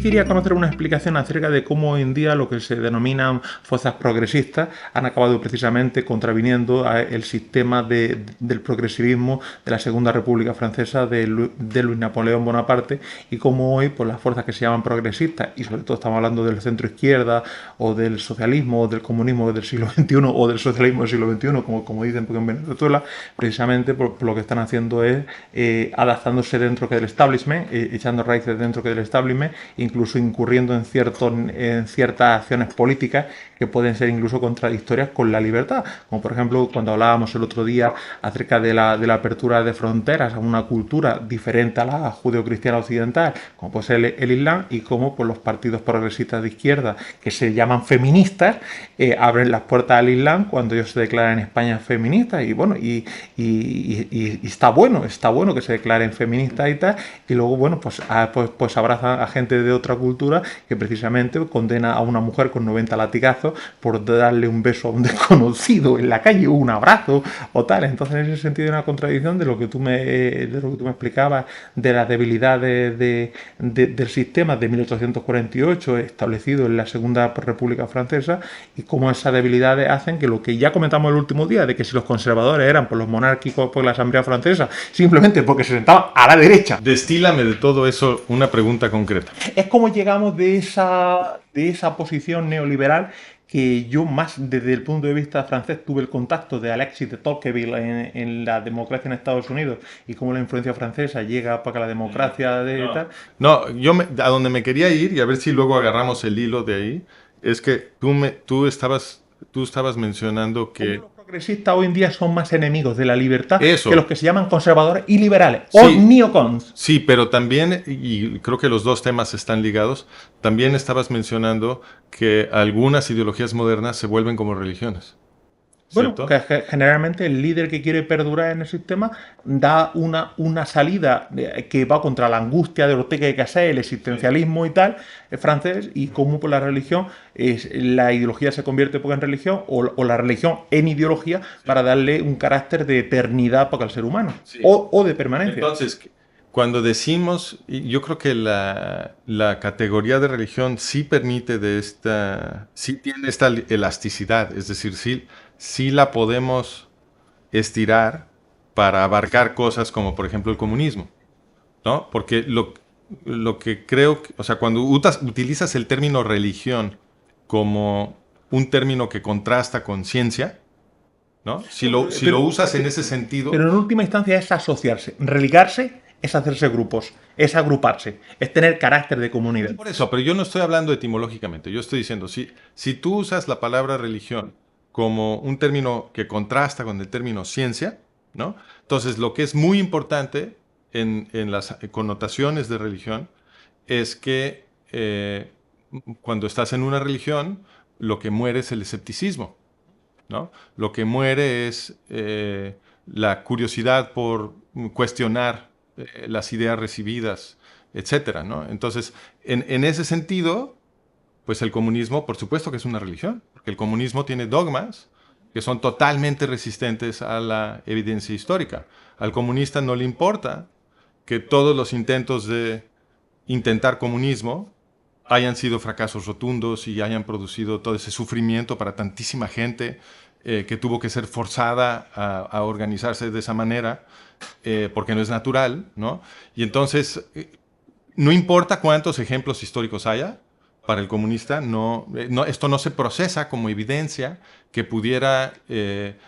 quería conocer una explicación acerca de cómo hoy en día lo que se denominan fuerzas progresistas han acabado precisamente contraviniendo el sistema del progresivismo de la Segunda República Francesa de Luis Napoleón Bonaparte, y cómo hoy pues, las fuerzas que se llaman progresistas, y sobre todo estamos hablando del centro izquierda o del socialismo o del comunismo del siglo XXI o del socialismo del siglo XXI, como dicen porque en Venezuela, precisamente por lo que están haciendo es adaptándose dentro que del establishment, echando raíces dentro que del establishment, incluso incurriendo en ciertas acciones políticas que pueden ser incluso contradictorias con la libertad, como por ejemplo cuando hablábamos el otro día acerca de la apertura de fronteras a una cultura diferente a la judeocristiana occidental, como puede ser el Islam, y cómo pues, los partidos progresistas de izquierda, que se llaman feministas, abren las puertas al Islam cuando ellos se declaran en España feministas, y bueno, y está bueno que se declaren feministas y tal, y luego bueno, pues abrazan a gente de otra cultura que precisamente condena a una mujer con 90 latigazos por darle un beso a un desconocido en la calle, un abrazo o tal. Entonces en ese sentido hay una contradicción de lo que tú me explicabas de la debilidad del sistema de 1848 establecido en la Segunda República Francesa, y cómo esas debilidades hacen que lo que ya comentamos el último día, de que si los conservadores eran por los monárquicos por la Asamblea Francesa, simplemente porque se sentaban a la derecha. Destílame de todo eso una pregunta concreta. Es como llegamos de esa posición neoliberal que yo más desde el punto de vista francés tuve el contacto de Alexis de Tocqueville en la democracia en Estados Unidos, y cómo la influencia francesa llega para que la democracia tal. No, a donde me quería ir, y a ver si luego agarramos el hilo de ahí, es que tú estabas mencionando que Los progresistas hoy en día son más enemigos de la libertad que los que se llaman conservadores y liberales, o neocons. Sí, pero también, y creo que los dos temas están ligados, también estabas mencionando que algunas ideologías modernas se vuelven como religiones. Bueno, ¿cierto? que generalmente el líder que quiere perdurar en el sistema da una salida que va contra la angustia de Ortega y Gasset, el existencialismo y tal, francés, y cómo por la religión, la ideología se convierte en religión, o la religión en ideología, para darle un carácter de eternidad para el ser humano, o de permanencia. Entonces, cuando decimos, yo creo que la categoría de religión sí permite sí tiene esta elasticidad, es decir, sí la podemos estirar para abarcar cosas como, por ejemplo, el comunismo, ¿no? Porque lo que creo, o sea, cuando utilizas el término religión como un término que contrasta con ciencia, ¿no? Si lo usas en ese sentido. Pero en última instancia es asociarse. Religarse es hacerse grupos, es agruparse, es tener carácter de comunidad. Por eso, pero yo no estoy hablando etimológicamente. Yo estoy diciendo, si tú usas la palabra religión como un término que contrasta con el término ciencia, ¿no? Entonces, lo que es muy importante en las connotaciones de religión es que cuando estás en una religión, lo que muere es el escepticismo, ¿no? Lo que muere es la curiosidad por cuestionar las ideas recibidas, etcétera, ¿no? Entonces, en ese sentido, pues el comunismo, por supuesto que es una religión, porque el comunismo tiene dogmas que son totalmente resistentes a la evidencia histórica. Al comunista no le importa que todos los intentos de intentar comunismo hayan sido fracasos rotundos y hayan producido todo ese sufrimiento para tantísima gente que tuvo que ser forzada a organizarse de esa manera, porque no es natural, ¿no? Y entonces, no importa cuántos ejemplos históricos haya, para el comunista esto no se procesa como evidencia que pudiera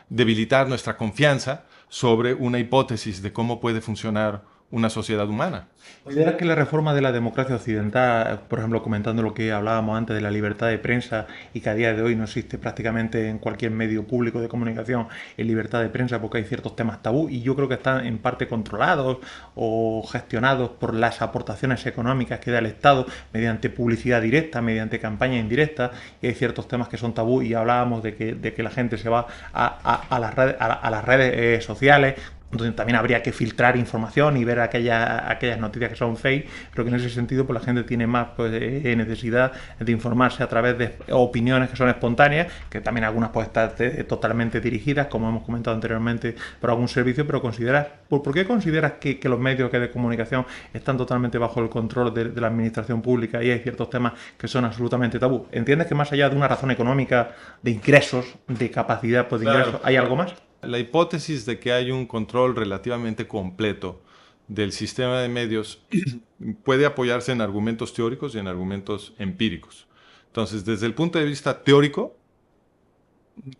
debilitar nuestra confianza sobre una hipótesis de cómo puede funcionar una sociedad humana. ¿Consideras que la reforma de la democracia occidental, por ejemplo, comentando lo que hablábamos antes de la libertad de prensa, y que a día de hoy no existe prácticamente en cualquier medio público de comunicación en libertad de prensa porque hay ciertos temas tabú, y yo creo que están en parte controlados o gestionados por las aportaciones económicas que da el Estado mediante publicidad directa, mediante campañas indirectas, y hay ciertos temas que son tabú, y hablábamos de que la gente se va a las redes sociales, donde también habría que filtrar información y ver aquellas noticias que son fake, pero que en ese sentido pues la gente tiene más necesidad de informarse a través de opiniones que son espontáneas, que también algunas pueden estar totalmente dirigidas, como hemos comentado anteriormente, por algún servicio, pero ¿por qué consideras que los medios de comunicación están totalmente bajo el control de la administración pública y hay ciertos temas que son absolutamente tabú? ¿Entiendes que más allá de una razón económica, de ingresos, de capacidad de ingresos, hay algo más? La hipótesis de que hay un control relativamente completo del sistema de medios puede apoyarse en argumentos teóricos y en argumentos empíricos. Entonces, desde el punto de vista teórico,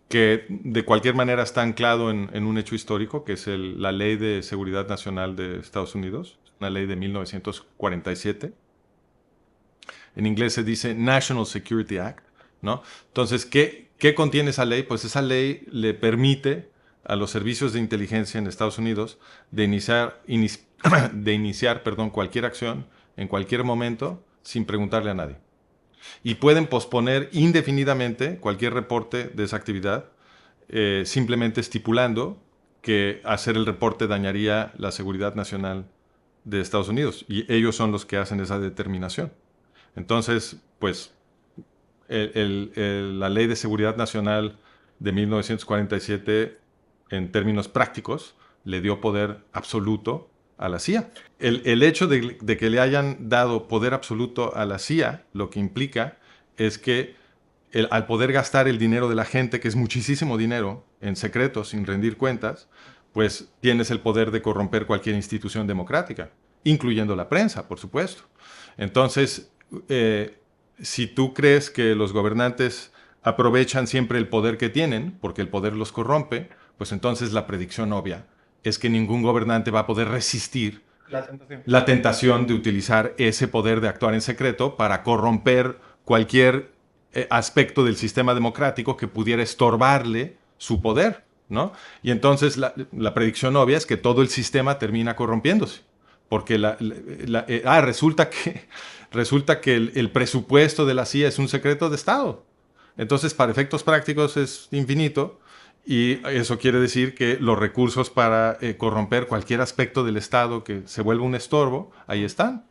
que de cualquier manera está anclado en un hecho histórico, que es la Ley de Seguridad Nacional de Estados Unidos, una ley de 1947. En inglés se dice National Security Act, ¿no? Entonces, ¿qué contiene esa ley? Pues esa ley le permite a los servicios de inteligencia en Estados Unidos de iniciar cualquier acción en cualquier momento sin preguntarle a nadie. Y pueden posponer indefinidamente cualquier reporte de esa actividad, simplemente estipulando que hacer el reporte dañaría la seguridad nacional de Estados Unidos. Y ellos son los que hacen esa determinación. Entonces, pues, la Ley de Seguridad Nacional de 1947, en términos prácticos, le dio poder absoluto a la CIA. El hecho de que le hayan dado poder absoluto a la CIA, lo que implica es que al poder gastar el dinero de la gente, que es muchísimo dinero, en secreto, sin rendir cuentas, pues tienes el poder de corromper cualquier institución democrática, incluyendo la prensa, por supuesto. Entonces, si tú crees que los gobernantes aprovechan siempre el poder que tienen, porque el poder los corrompe, pues entonces la predicción obvia es que ningún gobernante va a poder resistir la tentación de utilizar ese poder de actuar en secreto para corromper cualquier aspecto del sistema democrático que pudiera estorbarle su poder, ¿no? Y entonces la predicción obvia es que todo el sistema termina corrompiéndose, porque resulta que el presupuesto de la CIA es un secreto de Estado. Entonces, para efectos prácticos es infinito. Y eso quiere decir que los recursos para corromper cualquier aspecto del Estado que se vuelva un estorbo, ahí están.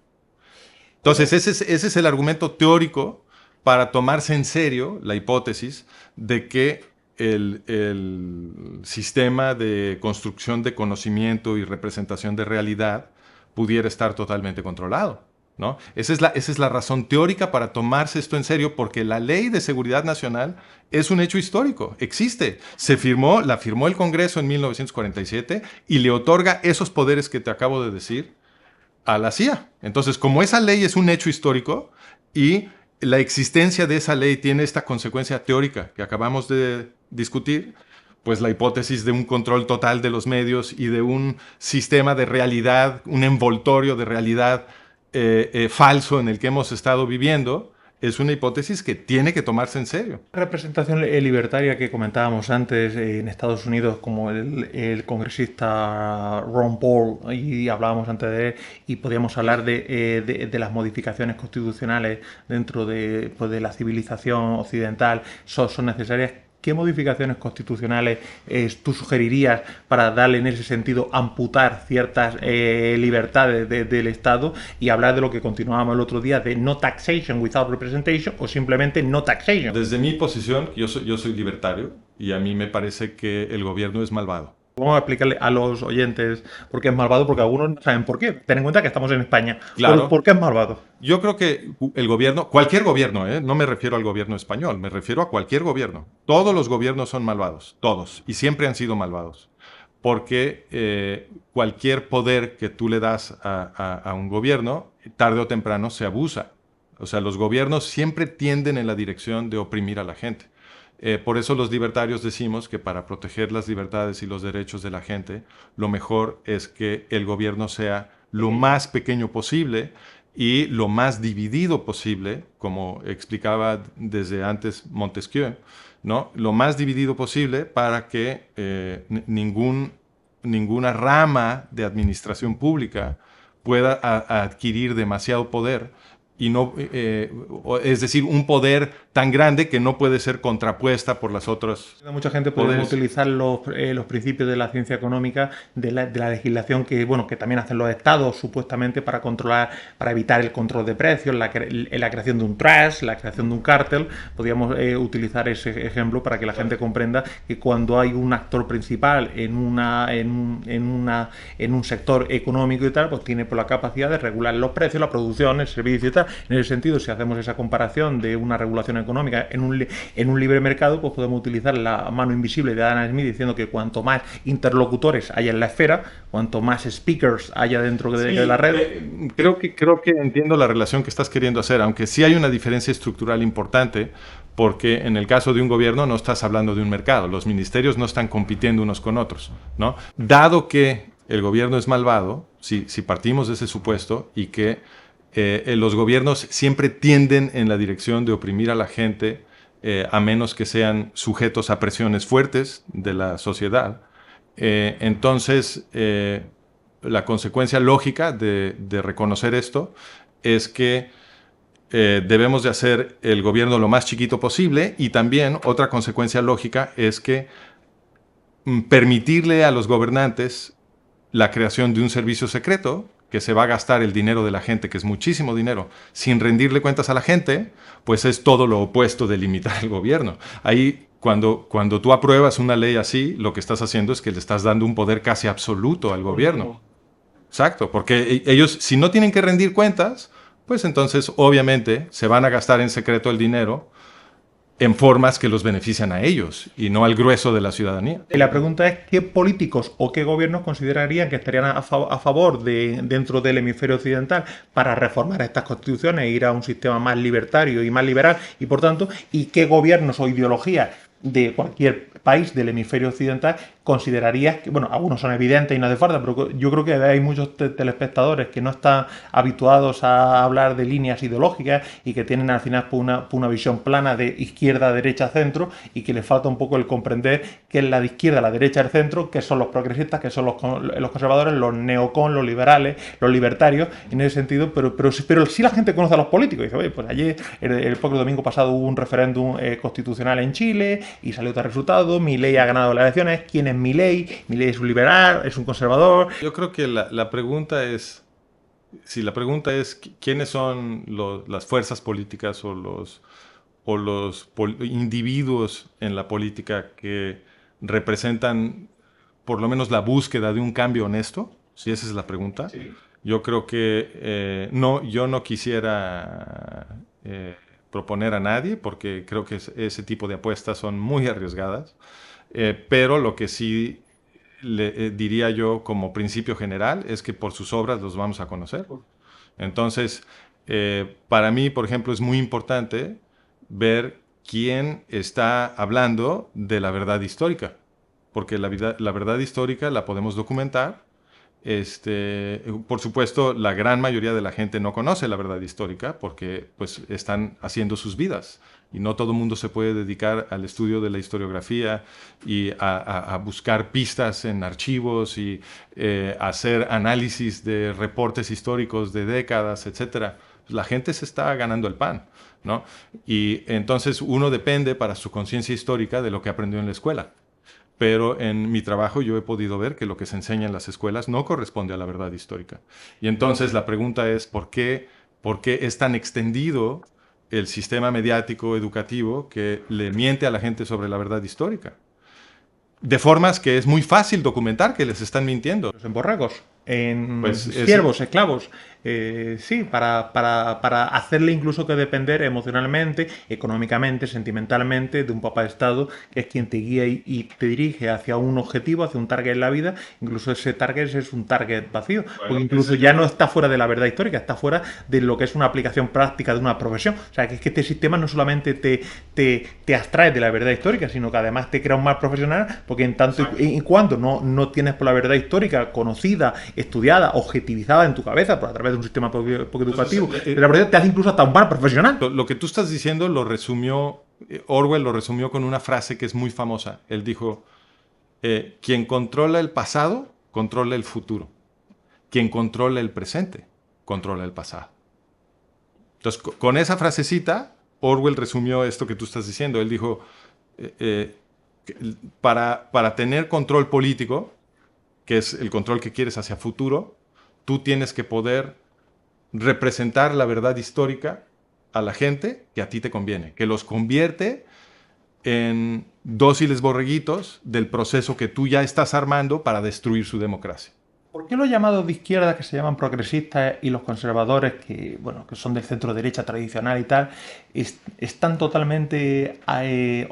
Entonces, ese es el argumento teórico para tomarse en serio la hipótesis de que el sistema de construcción de conocimiento y representación de realidad pudiera estar totalmente controlado, ¿no? Esa es la razón teórica para tomarse esto en serio, porque la Ley de Seguridad Nacional es un hecho histórico, existe. La firmó el Congreso en 1947 y le otorga esos poderes que te acabo de decir a la CIA. Entonces, como esa ley es un hecho histórico y la existencia de esa ley tiene esta consecuencia teórica que acabamos de discutir, pues la hipótesis de un control total de los medios y de un sistema de realidad, un envoltorio de realidad falso en el que hemos estado viviendo, es una hipótesis que tiene que tomarse en serio. La representación libertaria que comentábamos antes en Estados Unidos, como el congresista Ron Paul, y hablábamos antes de él, y podíamos hablar de las modificaciones constitucionales dentro de la civilización occidental, son necesarias. ¿Qué modificaciones constitucionales tú sugerirías para darle en ese sentido, amputar ciertas libertades del Estado y hablar de lo que continuábamos el otro día, de no taxation without representation o simplemente no taxation? Desde mi posición, yo soy libertario y a mí me parece que el gobierno es malvado. Vamos a explicarle a los oyentes por qué es malvado, porque algunos no saben por qué. Ten en cuenta que estamos en España. Claro. ¿Por qué es malvado? Yo creo que el gobierno, cualquier gobierno, no me refiero al gobierno español, me refiero a cualquier gobierno. Todos los gobiernos son malvados, todos, y siempre han sido malvados. Porque cualquier poder que tú le das a un gobierno, tarde o temprano se abusa. O sea, los gobiernos siempre tienden en la dirección de oprimir a la gente. Por eso los libertarios decimos que para proteger las libertades y los derechos de la gente, lo mejor es que el gobierno sea lo más pequeño posible y lo más dividido posible, como explicaba desde antes Montesquieu, ¿no? Lo más dividido posible para que ninguna rama de administración pública pueda adquirir demasiado poder y no, es decir, un poder tan grande que no puede ser contrapuesta por las otras. Mucha gente puede utilizar los principios de la ciencia económica, de la legislación que, bueno, que también hacen los estados supuestamente para controlar, para evitar el control de precios, la creación de un trust, la creación de un cártel. Podríamos utilizar ese ejemplo para que la gente comprenda que cuando hay un actor principal en un sector económico y tal, pues tiene por la capacidad de regular los precios, la producción, el servicio y tal. En ese sentido, si hacemos esa comparación de una regulación económica en un libre mercado, pues podemos utilizar la mano invisible de Adam Smith diciendo que cuanto más interlocutores haya en la esfera, cuanto más speakers haya dentro de la red. Creo que entiendo la relación que estás queriendo hacer, aunque sí hay una diferencia estructural importante, porque en el caso de un gobierno no estás hablando de un mercado, los ministerios no están compitiendo unos con otros, ¿no? Dado que el gobierno es malvado, si partimos de ese supuesto, y que los gobiernos siempre tienden en la dirección de oprimir a la gente, a menos que sean sujetos a presiones fuertes de la sociedad, entonces la consecuencia lógica de reconocer esto es que debemos de hacer el gobierno lo más chiquito posible, y también otra consecuencia lógica es que permitirle a los gobernantes la creación de un servicio secreto que se va a gastar el dinero de la gente, que es muchísimo dinero, sin rendirle cuentas a la gente, pues es todo lo opuesto de limitar el gobierno. Ahí, cuando tú apruebas una ley así, lo que estás haciendo es que le estás dando un poder casi absoluto al gobierno. Exacto, porque ellos, si no tienen que rendir cuentas, pues entonces obviamente se van a gastar en secreto el dinero en formas que los benefician a ellos y no al grueso de la ciudadanía. Y la pregunta es qué políticos o qué gobiernos considerarían que estarían a favor dentro del hemisferio occidental para reformar estas constituciones e ir a un sistema más libertario y más liberal, y por tanto, y qué gobiernos o ideologías de cualquier país del hemisferio occidental considerarías que, bueno, algunos son evidentes y no hace falta, pero yo creo que hay muchos telespectadores que no están habituados a hablar de líneas ideológicas y que tienen al final una visión plana de izquierda, derecha, centro, y que les falta un poco el comprender qué es la de izquierda, la derecha, el centro, qué son los progresistas, qué son los conservadores, los neocon, los liberales, los libertarios, en ese sentido, pero sí la gente conoce a los políticos. Y dice, oye, pues ayer, el propio domingo pasado hubo un referéndum constitucional en Chile y salió otro resultado, Milei ha ganado las elecciones, ¿quién es Milei? Milei es un liberal, es un conservador. Yo creo que la pregunta es, si la pregunta es quiénes son las fuerzas políticas o los individuos en la política que representan por lo menos la búsqueda de un cambio honesto, si esa es la pregunta, sí. Yo creo que yo no quisiera proponer a nadie, porque creo que ese tipo de apuestas son muy arriesgadas, pero lo que sí le diría yo como principio general es que por sus obras los vamos a conocer. Entonces, para mí, por ejemplo, es muy importante ver quién está hablando de la verdad histórica, porque la verdad histórica la podemos documentar. Por supuesto, la gran mayoría de la gente no conoce la verdad histórica porque pues, están haciendo sus vidas, y no todo el mundo se puede dedicar al estudio de la historiografía y a buscar pistas en archivos y hacer análisis de reportes históricos de décadas, etc. La gente se está ganando el pan, ¿no? Y entonces uno depende para su conciencia histórica de lo que aprendió en la escuela. Pero en mi trabajo yo he podido ver que lo que se enseña en las escuelas no corresponde a la verdad histórica. Y entonces la pregunta es, ¿por qué es tan extendido el sistema mediático educativo que le miente a la gente sobre la verdad histórica? De formas que es muy fácil documentar que les están mintiendo. En borregos, en siervos, esclavos. Sí, para hacerle incluso que depender emocionalmente, económicamente, sentimentalmente de un papá de Estado que es quien te guía y te dirige hacia un objetivo, hacia un target en la vida. Incluso ese target es un target vacío, porque incluso ya no está fuera de la verdad histórica, está fuera de lo que es una aplicación práctica de una profesión. O sea, que es que este sistema no solamente te abstrae de la verdad histórica, sino que además te crea un mal profesional, porque en tanto y cuando no tienes por la verdad histórica conocida, estudiada, objetivizada en tu cabeza, por a través de un sistema poco educativo, la verdad te hace incluso hasta un mal profesional. Lo que tú estás diciendo lo resumió, Orwell lo resumió con una frase que es muy famosa. Él dijo, quien controla el pasado, controla el futuro. Quien controla el presente, controla el pasado. Entonces, con esa frasecita, Orwell resumió esto que tú estás diciendo. Él dijo, para tener control político, que es el control que quieres hacia futuro, tú tienes que poder representar la verdad histórica a la gente que a ti te conviene, que los convierte en dóciles borreguitos del proceso que tú ya estás armando para destruir su democracia. ¿Por qué los llamados de izquierda, que se llaman progresistas, y los conservadores, que, bueno, que son del centro derecha tradicional y tal, están totalmente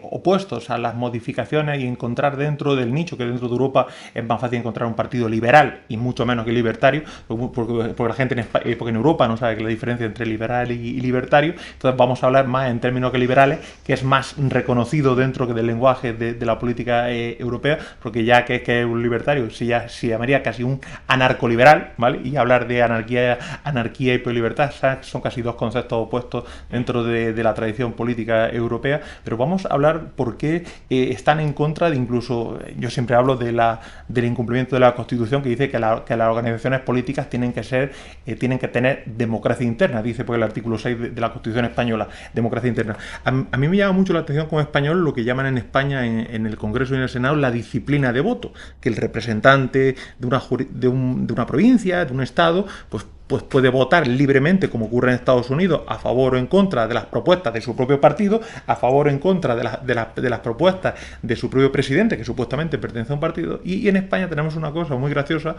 opuestos a las modificaciones y encontrar dentro del nicho, que dentro de Europa es más fácil encontrar un partido liberal y mucho menos que libertario, porque la gente porque en Europa no sabe que la diferencia entre liberal y libertario? Entonces vamos a hablar más en términos que liberales, que es más reconocido dentro del lenguaje de la política europea, porque ya que es un libertario, se llamaría casi un anarcoliberal, ¿vale? Y hablar de anarquía y prolibertad son casi dos conceptos opuestos dentro de la tradición política europea, pero vamos a hablar por qué están en contra de, incluso, yo siempre hablo del incumplimiento de la Constitución, que dice que las organizaciones políticas tienen que tener democracia interna, dice por el artículo 6 de la Constitución española, democracia interna. A mí me llama mucho la atención como español lo que llaman en España, en el Congreso y en el Senado, la disciplina de voto, que el representante de una provincia, de un estado, pues puede votar libremente, como ocurre en Estados Unidos, a favor o en contra de las propuestas de su propio partido, a favor o en contra de las propuestas de su propio presidente, que supuestamente pertenece a un partido. Y en España tenemos una cosa muy graciosa,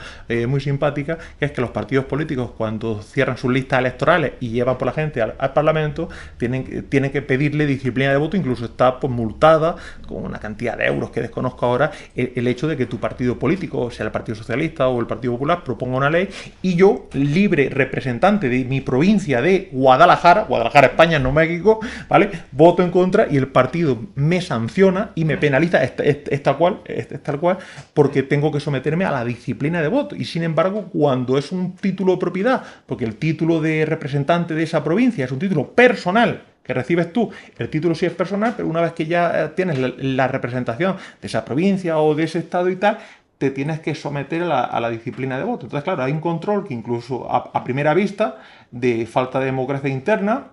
muy simpática, que es que los partidos políticos, cuando cierran sus listas electorales y llevan por la gente al Parlamento, tienen que pedirle disciplina de voto, incluso está pues multada con una cantidad de euros que desconozco ahora, el hecho de que tu partido político, sea el Partido Socialista o el Partido Popular, proponga una ley y yo, libre representante de mi provincia de Guadalajara, España, no México, ¿vale? Voto en contra y el partido me sanciona y me penaliza, es tal cual, porque tengo que someterme a la disciplina de voto. Y sin embargo, cuando es un título de propiedad, porque el título de representante de esa provincia es un título personal que recibes tú, el título sí es personal, pero una vez que ya tienes la representación de esa provincia o de ese estado y tal, te tienes que someter a la disciplina de voto. Entonces, claro, hay un control que incluso a primera vista de falta de democracia interna,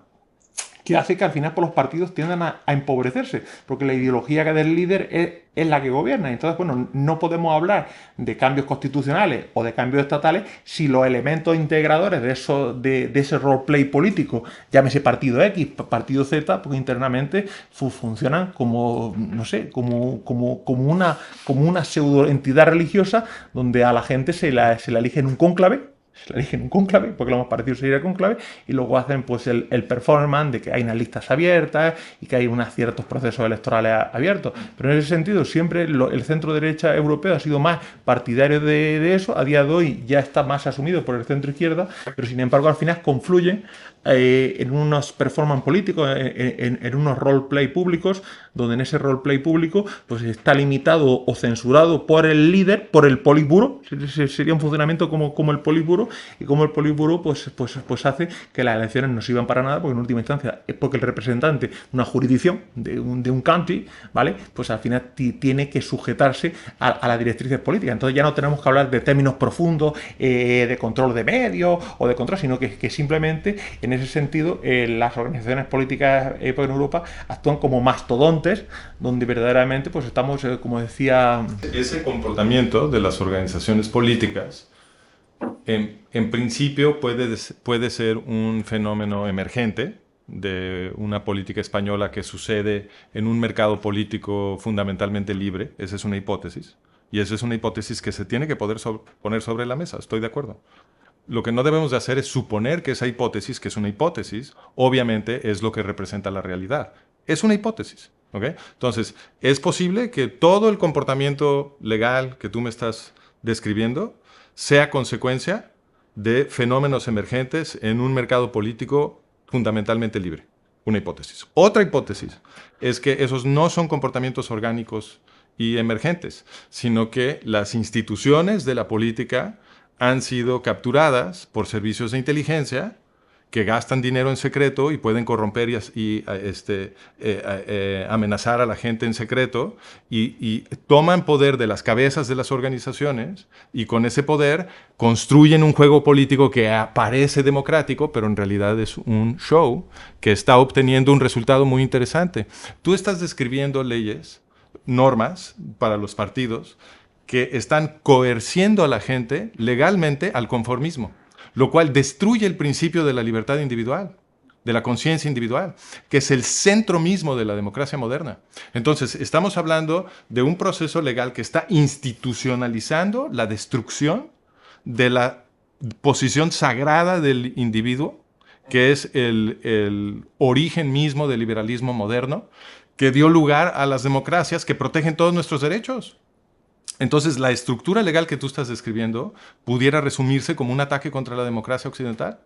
que hace que al final por los partidos tiendan a empobrecerse, porque la ideología del líder es la que gobierna. Entonces, bueno, no podemos hablar de cambios constitucionales o de cambios estatales si los elementos integradores de ese roleplay político, llámese partido X, partido Z, pues internamente funcionan como, no sé, como una pseudo entidad religiosa donde a la gente se la elige en un cónclave. Se la eligen un cónclave, porque lo más parecido sería el cónclave, y luego hacen pues el performance de que hay unas listas abiertas y que hay unos ciertos procesos electorales abiertos. Pero en ese sentido, siempre el centro derecha europeo ha sido más partidario de eso. A día de hoy ya está más asumido por el centro izquierda, pero sin embargo al final confluyen en unos performance políticos, en unos roleplay públicos, donde en ese roleplay público pues está limitado o censurado por el líder, por el politburo. Sería un funcionamiento como el politburo, y como el politburo pues hace que las elecciones no sirvan para nada, porque en última instancia es porque el representante de una jurisdicción, de un country, ¿vale? Pues al final tiene que sujetarse a las directrices políticas. Entonces ya no tenemos que hablar de términos profundos de control de medios o de control, sino que simplemente en ese sentido las organizaciones políticas en Europa actúan como mastodontes, donde verdaderamente pues estamos, como decía... Ese comportamiento de las organizaciones políticas en principio puede ser un fenómeno emergente de una política española que sucede en un mercado político fundamentalmente libre. Esa es una hipótesis. Y esa es una hipótesis que se tiene que poder poner sobre la mesa. Estoy de acuerdo. Lo que no debemos de hacer es suponer que esa hipótesis, que es una hipótesis, obviamente es lo que representa la realidad. Es una hipótesis. ¿Okay? Entonces, es posible que todo el comportamiento legal que tú me estás describiendo sea consecuencia de fenómenos emergentes en un mercado político fundamentalmente libre. Una hipótesis. Otra hipótesis es que esos no son comportamientos orgánicos y emergentes, sino que las instituciones de la política han sido capturadas por servicios de inteligencia que gastan dinero en secreto y pueden corromper amenazar a la gente en secreto y toman poder de las cabezas de las organizaciones y con ese poder construyen un juego político que parece democrático, pero en realidad es un show que está obteniendo un resultado muy interesante. Tú estás describiendo leyes, normas para los partidos que están coerciendo a la gente legalmente al conformismo, lo cual destruye el principio de la libertad individual, de la conciencia individual, que es el centro mismo de la democracia moderna. Entonces, estamos hablando de un proceso legal que está institucionalizando la destrucción de la posición sagrada del individuo, que es el origen mismo del liberalismo moderno, que dio lugar a las democracias que protegen todos nuestros derechos. Entonces, la estructura legal que tú estás describiendo pudiera resumirse como un ataque contra la democracia occidental.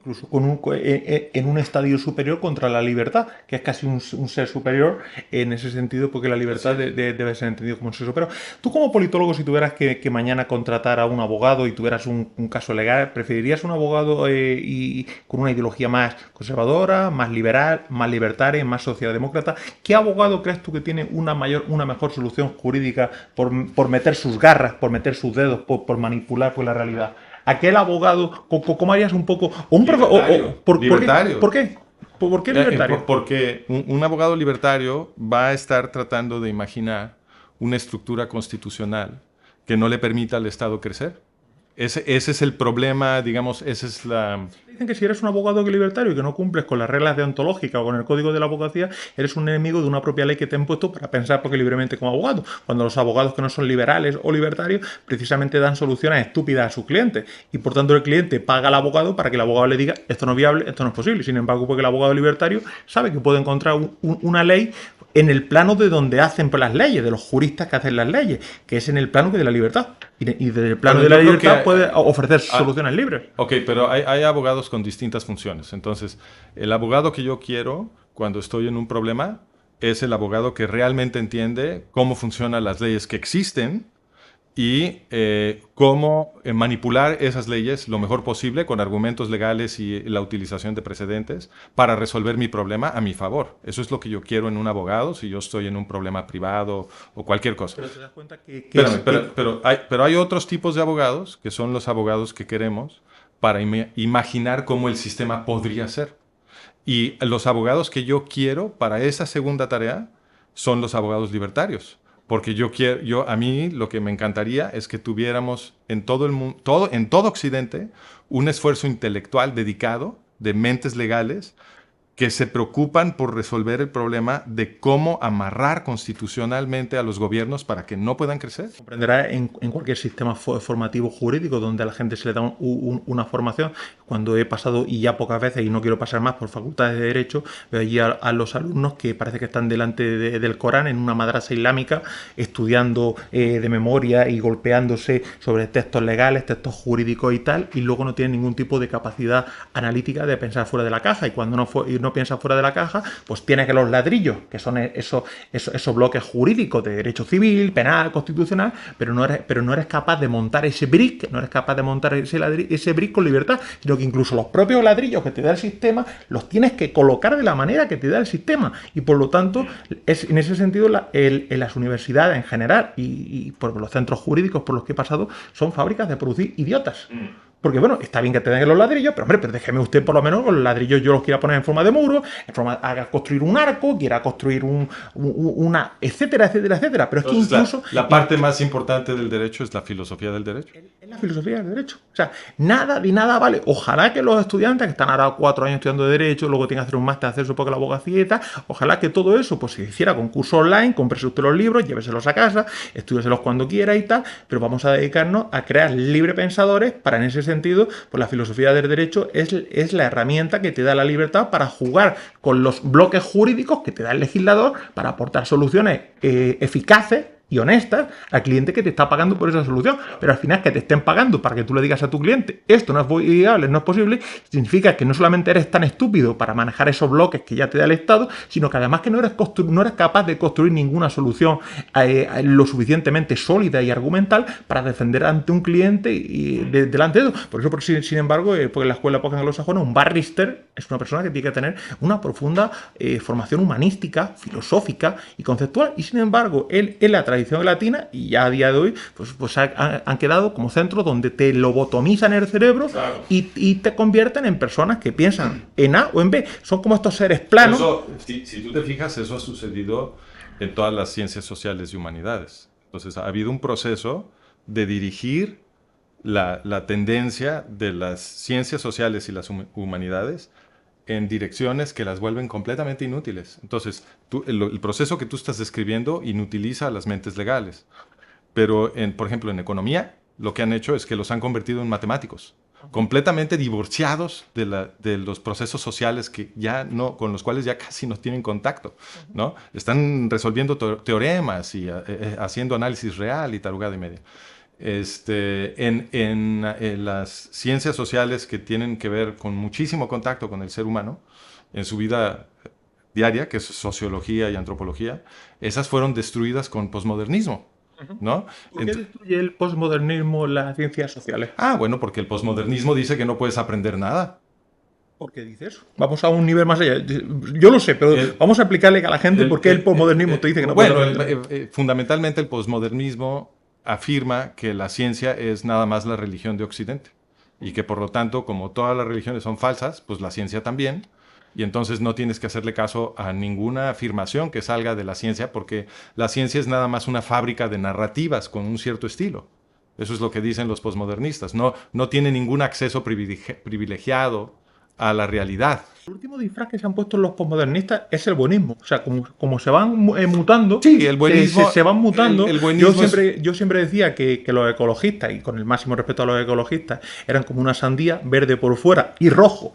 Incluso en un estadio superior contra la libertad, que es casi un ser superior en ese sentido, porque la libertad debe ser entendido como un ser superior. Tú como politólogo, si tuvieras que mañana contratar a un abogado y tuvieras un caso legal, ¿preferirías un abogado y con una ideología más conservadora, más liberal, más libertaria, más socialdemócrata? ¿Qué abogado crees tú que tiene una mejor solución jurídica por meter sus garras, por meter sus dedos, por manipular la realidad? Aquel abogado, ¿cómo harías un poco? Libertario. ¿Por qué? ¿Por qué libertario? Porque un abogado libertario va a estar tratando de imaginar una estructura constitucional que no le permita al Estado crecer. Ese es el problema, digamos, esa es la... Dicen que si eres un abogado libertario y que no cumples con las reglas deontológicas o con el código de la abogacía, eres un enemigo de una propia ley que te han puesto para pensar porque libremente como abogado. Cuando los abogados que no son liberales o libertarios precisamente dan soluciones estúpidas a sus clientes y por tanto el cliente paga al abogado para que el abogado le diga esto no es viable, esto no es posible. Sin embargo, porque el abogado libertario sabe que puede encontrar una ley en el plano de donde hacen las leyes, de los juristas que hacen las leyes, que es en el plano de la libertad. Y desde el plano de la libertad puede ofrecer soluciones libres. Ok, pero hay abogados con distintas funciones. Entonces, el abogado que yo quiero cuando estoy en un problema es el abogado que realmente entiende cómo funcionan las leyes que existen y cómo manipular esas leyes lo mejor posible con argumentos legales y la utilización de precedentes para resolver mi problema a mi favor. Eso es lo que yo quiero en un abogado si yo estoy en un problema privado o cualquier cosa. Pero te das cuenta que... Pero hay otros tipos de abogados que son los abogados que queremos para imaginar cómo el sistema podría ser. Y los abogados que yo quiero para esa segunda tarea son los abogados libertarios. Porque a mí lo que me encantaría es que tuviéramos en todo el mundo, en todo Occidente, un esfuerzo intelectual dedicado de mentes legales que se preocupan por resolver el problema de cómo amarrar constitucionalmente a los gobiernos para que no puedan crecer. Comprenderá en cualquier sistema formativo jurídico donde a la gente se le da una formación. Cuando he pasado, y ya pocas veces, y no quiero pasar más por facultades de Derecho, veo allí a los alumnos que parece que están delante del Corán en una madrasa islámica, estudiando de memoria y golpeándose sobre textos legales, textos jurídicos y tal, y luego no tienen ningún tipo de capacidad analítica de pensar fuera de la caja. Y cuando no piensas fuera de la caja, pues tienes que los ladrillos, que son esos bloques jurídicos de derecho civil, penal, constitucional, pero no eres capaz de montar ese brick, no eres capaz de montar ese brick con libertad, sino que incluso los propios ladrillos que te da el sistema los tienes que colocar de la manera que te da el sistema. Y por lo tanto, es en ese sentido en las universidades en general y por los centros jurídicos por los que he pasado son fábricas de producir idiotas. Porque, bueno, está bien que te den los ladrillos, pero, hombre, pero déjeme usted por lo menos los ladrillos yo los quiera poner en forma de muro, haga construir un arco, quiera construir una... etcétera, etcétera, etcétera. Pero entonces, es que incluso... La parte más importante del derecho es la filosofía del derecho. Es la filosofía del derecho. O sea, nada de nada vale. Ojalá que los estudiantes que están ahora 4 años estudiando Derecho, luego tienen que hacer un máster, hacer su poco la abogacía y tal, ojalá que todo eso pues se hiciera con curso online, cómprese usted los libros, lléveselos a casa, estúdieselos cuando quiera y tal, pero vamos a dedicarnos a crear librepensadores para en ese sentido, pues la filosofía del derecho es la herramienta que te da la libertad para jugar con los bloques jurídicos que te da el legislador para aportar soluciones eficaces y honestas al cliente que te está pagando por esa solución. Pero al final que te estén pagando para que tú le digas a tu cliente esto no es viable, no es posible, significa que no solamente eres tan estúpido para manejar esos bloques que ya te da el Estado, sino que además que no eres capaz de construir ninguna solución lo suficientemente sólida y argumental para defender ante un cliente y delante de eso. Por eso, sin embargo, porque en la escuela poca anglosajona, un barrister es una persona que tiene que tener una profunda formación humanística, filosófica y conceptual. Y sin embargo, él en la tradición latina, y ya a día de hoy, pues han quedado como centros donde te lobotomizan el cerebro, claro, y te convierten en personas que piensan en A o en B. Son como estos seres planos. Eso, si tú te fijas, eso ha sucedido en todas las ciencias sociales y humanidades. Entonces, ha habido un proceso de dirigir la tendencia de las ciencias sociales y las humanidades en direcciones que las vuelven completamente inútiles. Entonces, el proceso que tú estás describiendo inutiliza a las mentes legales. Pero, por ejemplo, en economía, lo que han hecho es que los han convertido en matemáticos, completamente divorciados de los procesos sociales con los cuales ya casi no tienen contacto, ¿no? Están resolviendo teoremas y haciendo análisis real y tarugada y media. En las ciencias sociales que tienen que ver con muchísimo contacto con el ser humano en su vida diaria, que es sociología y antropología, esas fueron destruidas con posmodernismo, ¿no? ¿Por qué destruye el posmodernismo las ciencias sociales? Bueno, porque el posmodernismo dice que no puedes aprender nada. ¿Por qué dices eso? Vamos a un nivel más allá. Yo lo sé, pero vamos a explicarle a la gente por qué el posmodernismo te dice que no puedes aprender. Bueno, fundamentalmente el posmodernismo afirma que la ciencia es nada más la religión de Occidente y que por lo tanto, como todas las religiones son falsas, pues la ciencia también, y entonces no tienes que hacerle caso a ninguna afirmación que salga de la ciencia, porque la ciencia es nada más una fábrica de narrativas con un cierto estilo. Eso es lo que dicen los posmodernistas. No tiene ningún acceso privilegiado a la realidad. El último disfraz que se han puesto los posmodernistas es el buenismo. O sea, como se van mutando, sí, el buenismo, se van mutando. El buenismo yo siempre decía que los ecologistas, y con el máximo respeto a los ecologistas, eran como una sandía verde por fuera y rojo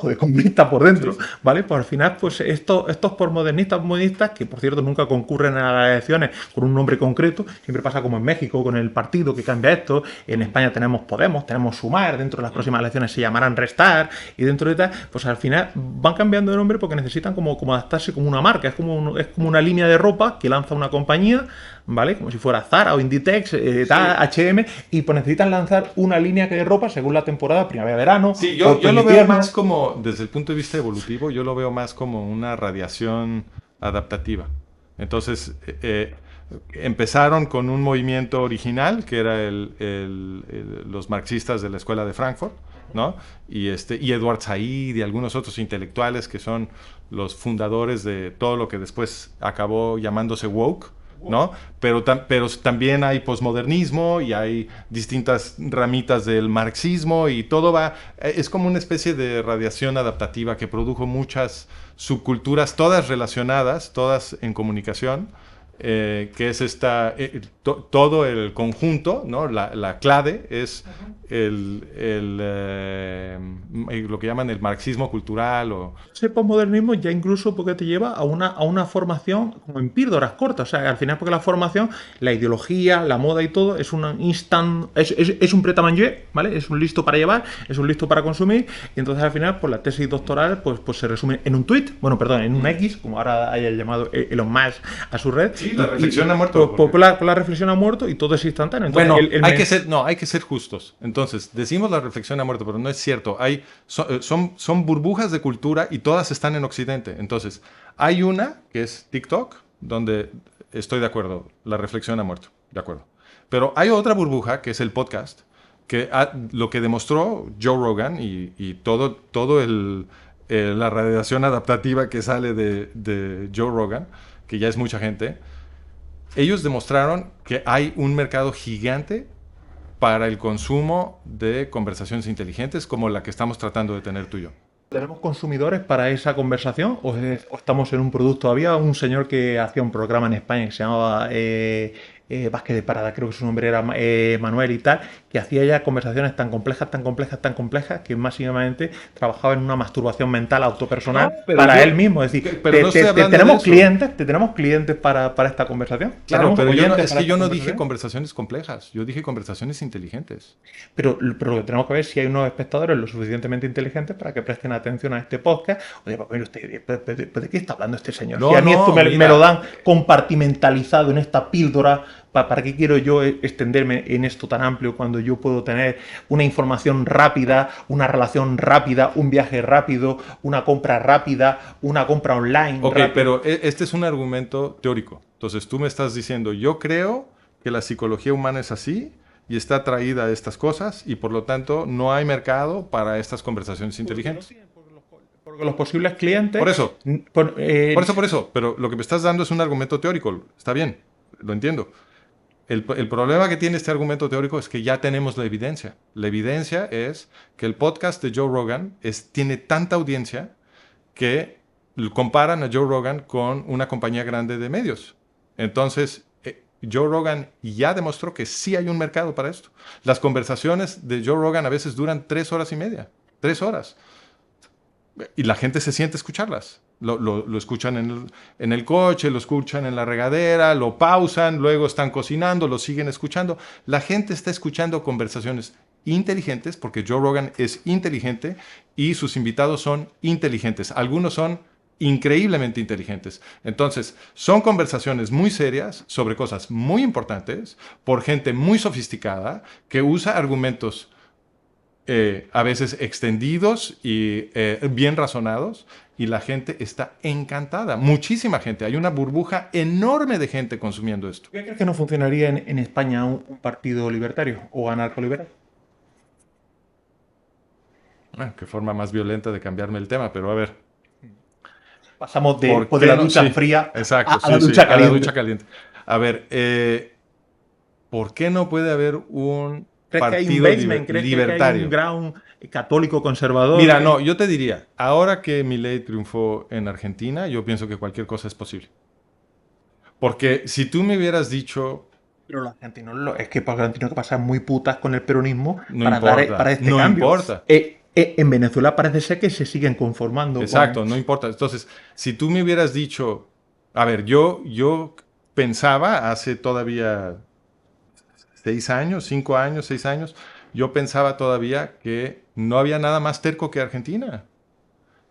de comunista por dentro, sí. ¿Vale? Pues al final, pues estos posmodernistas, modernistas, que por cierto nunca concurren a las elecciones con un nombre concreto, siempre pasa como en México con el partido que cambia esto. En España tenemos Podemos, tenemos Sumar, dentro de las próximas elecciones se llamarán Restar, y dentro de tal, pues al final van cambiando de nombre porque necesitan como adaptarse como una marca, es como una línea de ropa que lanza una compañía, ¿vale? Como si fuera Zara o Inditex, H&M, y pues necesitan lanzar una línea de ropa según la temporada, primavera-verano. Sí, yo lo veo más como, desde el punto de vista evolutivo, yo lo veo más como una radiación adaptativa. Entonces, empezaron con un movimiento original, que era los marxistas de la Escuela de Frankfurt, ¿no? Y Edward Said y algunos otros intelectuales que son los fundadores de todo lo que después acabó llamándose woke, ¿no? Pero también hay posmodernismo y hay distintas ramitas del marxismo y todo es como una especie de radiación adaptativa que produjo muchas subculturas, todas relacionadas, todas en comunicación, que es todo el conjunto, ¿no? La clave es lo que llaman el marxismo cultural. Ese posmodernismo ya incluso porque te lleva a una formación como en píldoras cortas. O sea, al final porque la formación, la ideología, la moda y todo es un es un prêt-à-manger, ¿vale? Es un listo para llevar, es un listo para consumir, y entonces al final pues la tesis doctoral pues se resume en un tweet, en un X, como ahora haya llamado Elon Musk a su red. Sí, la reflexión ha muerto. La reflexión ha muerto y todo es instantáneo. Entonces, bueno, hay que ser justos. Entonces, decimos la reflexión ha muerto, pero no es cierto. Son burbujas de cultura y todas están en Occidente. Entonces, hay una que es TikTok, donde estoy de acuerdo, la reflexión ha muerto, de acuerdo. Pero hay otra burbuja que es el podcast, que lo que demostró Joe Rogan y todo la radiación adaptativa que sale de Joe Rogan, que ya es mucha gente. Ellos demostraron que hay un mercado gigante para el consumo de conversaciones inteligentes como la que estamos tratando de tener tú y yo. ¿Tenemos consumidores para esa conversación o estamos en un producto? Había un señor que hacía un programa en España que se llamaba Vázquez de Parada, creo que su nombre era Manuel y tal, que hacía ya conversaciones tan complejas, tan complejas, tan complejas, que máximamente trabajaba en una masturbación mental autopersonal para él mismo. Es decir, pero no estoy hablando de eso. tenemos clientes para esta conversación. Claro, pero es que yo no dije dije conversaciones complejas, yo dije conversaciones inteligentes. Pero lo que tenemos que ver es si hay unos espectadores lo suficientemente inteligentes para que presten atención a este podcast. Oye, pues mire usted, ¿de qué está hablando este señor? No, Si a mí no, esto me mira. lo dan compartimentalizado en esta píldora, ¿para qué quiero yo extenderme en esto tan amplio cuando yo puedo tener una información rápida, una relación rápida, un viaje rápido, una compra rápida, una compra online? Ok, rápida? pero este es un argumento teórico. Entonces tú me estás diciendo, yo creo que la psicología humana es así y está atraída a estas cosas y por lo tanto no hay mercado para estas conversaciones inteligentes. Porque los posibles clientes... Por eso. Por eso. Pero lo que me estás dando es un argumento teórico. Está bien, lo entiendo. El problema que tiene este argumento teórico es que ya tenemos la evidencia. La evidencia es que el podcast de Joe Rogan tiene tanta audiencia que comparan a Joe Rogan con una compañía grande de medios. Entonces, Joe Rogan ya demostró que sí hay un mercado para esto. Las conversaciones de Joe Rogan a veces duran 3 horas y media. 3 horas. Y la gente se siente a escucharlas. Lo escuchan en el coche, lo escuchan en la regadera, lo pausan, luego están cocinando, lo siguen escuchando. La gente está escuchando conversaciones inteligentes porque Joe Rogan es inteligente y sus invitados son inteligentes. Algunos son increíblemente inteligentes. Entonces, son conversaciones muy serias sobre cosas muy importantes por gente muy sofisticada que usa argumentos a veces extendidos y bien razonados, y la gente está encantada. Muchísima gente. Hay una burbuja enorme de gente consumiendo esto. ¿Qué crees que no funcionaría en España un partido libertario o anarcoliberal? Bueno, qué forma más violenta de cambiarme el tema, pero a ver. Pasamos de la ducha fría a la ducha caliente. A la ducha caliente. A ver, ¿por qué no puede haber un partido libertario? Que hay un ground católico conservador? Mira, no, yo te diría, ahora que Milei triunfó en Argentina, yo pienso que cualquier cosa es posible. Porque si tú me hubieras dicho... Pero los argentinos, es que para los argentinos que pasan muy putas con el peronismo no para importa, dar este no cambio. Importa. En Venezuela parece ser que se siguen conformando. Exacto, no importa. Entonces, si tú me hubieras dicho... A ver, yo pensaba hace todavía 6 años, 5 años, 6 años, yo pensaba todavía que no había nada más terco que Argentina.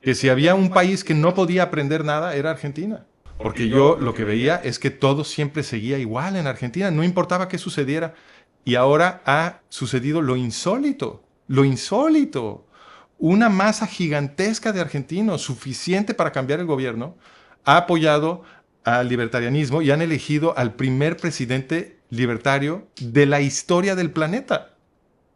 Que si había un país que no podía aprender nada, era Argentina. Porque yo lo que veía es que todo siempre seguía igual en Argentina, no importaba qué sucediera. Y ahora ha sucedido lo insólito, lo insólito. Una masa gigantesca de argentinos, suficiente para cambiar el gobierno, ha apoyado al libertarianismo y han elegido al primer presidente libertario de la historia del planeta.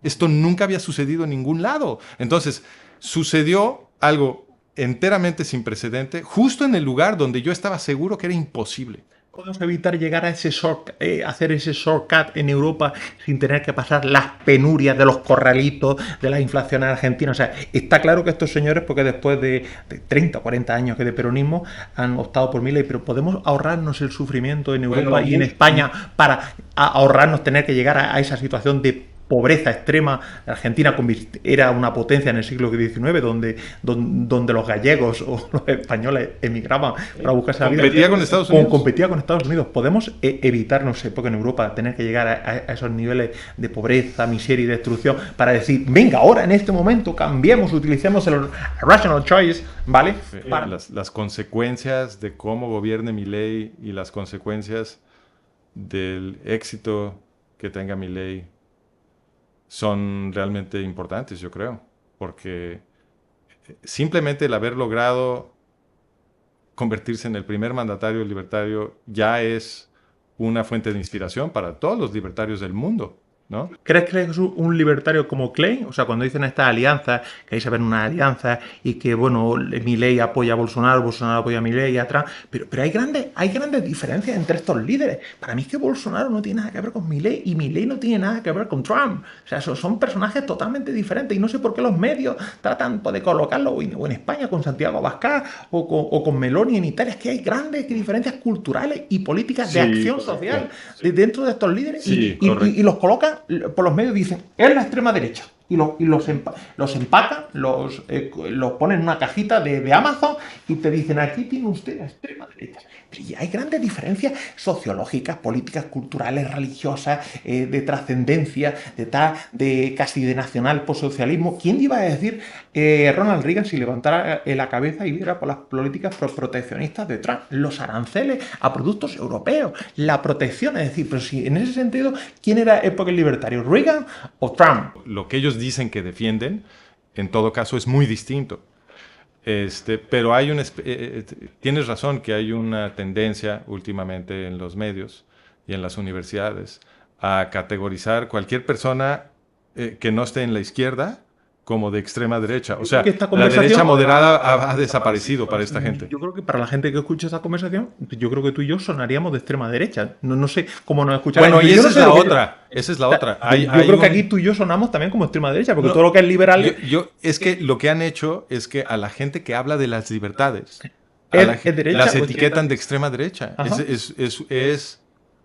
Esto nunca había sucedido en ningún lado. Entonces, sucedió algo enteramente sin precedente, justo en el lugar donde yo estaba seguro que era imposible. Podemos evitar llegar a hacer ese shortcut en Europa sin tener que pasar las penurias de los corralitos, de la inflación en Argentina. O sea, está claro que estos señores, porque después de 30 o 40 años que de peronismo, han optado por Milei, pero podemos ahorrarnos el sufrimiento en Europa y en España para ahorrarnos tener que llegar a esa situación de pobreza extrema. Argentina era una potencia en el siglo XIX donde los gallegos o los españoles emigraban para buscarse la vida. Competía con Estados Unidos. Competía con Estados Unidos. Podemos evitar, no sé, porque en Europa tener que llegar a esos niveles de pobreza, miseria y destrucción para decir, venga, ahora en este momento cambiemos, utilicemos el rational choice, ¿vale? Las consecuencias de cómo gobierne Milei y las consecuencias del éxito que tenga Milei son realmente importantes, yo creo, porque simplemente el haber logrado convertirse en el primer mandatario libertario ya es una fuente de inspiración para todos los libertarios del mundo. ¿no? ¿Crees que es un libertario como Klein? O sea, cuando dicen estas alianzas, que ahí se ven unas alianzas y que, bueno, Milei apoya a Bolsonaro, Bolsonaro apoya a Milei y a Trump, pero hay grandes diferencias entre estos líderes. Para mí es que Bolsonaro no tiene nada que ver con Milei y Milei no tiene nada que ver con Trump. O sea, son personajes totalmente diferentes y no sé por qué los medios tratan pues, de colocarlo o en España con Santiago Abascal o con Meloni en Italia. Es que hay grandes diferencias culturales y políticas de Sí, acción correcto. social dentro de estos líderes Sí, correcto. y los colocan por los medios, dicen, es la extrema derecha. Los empacan, los ponen en una cajita de Amazon y te dicen, aquí tiene usted la extrema derecha. Pero ya hay grandes diferencias sociológicas, políticas, culturales, religiosas, de trascendencia, de casi de nacional postsocialismo. ¿Quién iba a decir Ronald Reagan si levantara la cabeza y viera por las políticas proteccionistas de Trump? Los aranceles a productos europeos, la protección, es decir, pero si en ese sentido, ¿quién era época libertario? ¿Reagan o Trump? Lo que ellos dicen que defienden, en todo caso, es muy distinto. Pero tienes razón que hay una tendencia últimamente en los medios y en las universidades a categorizar cualquier persona que no esté en la izquierda como de extrema derecha. O sea, Esta la derecha conversación moderada ha desaparecido para esta gente. yo creo que para la gente que escucha esta conversación, yo creo que tú y yo sonaríamos de extrema derecha. No sé cómo nos escucharán. Bueno, y Yo esa no es sé la lo que- otra. Esa es la O sea, otra. yo creo que aquí tú y yo sonamos también como extrema derecha, porque No, todo lo que es liberal es que lo que han hecho es que a la gente que habla de las libertades, es derecha. las pues, etiquetan de extrema derecha. Ajá.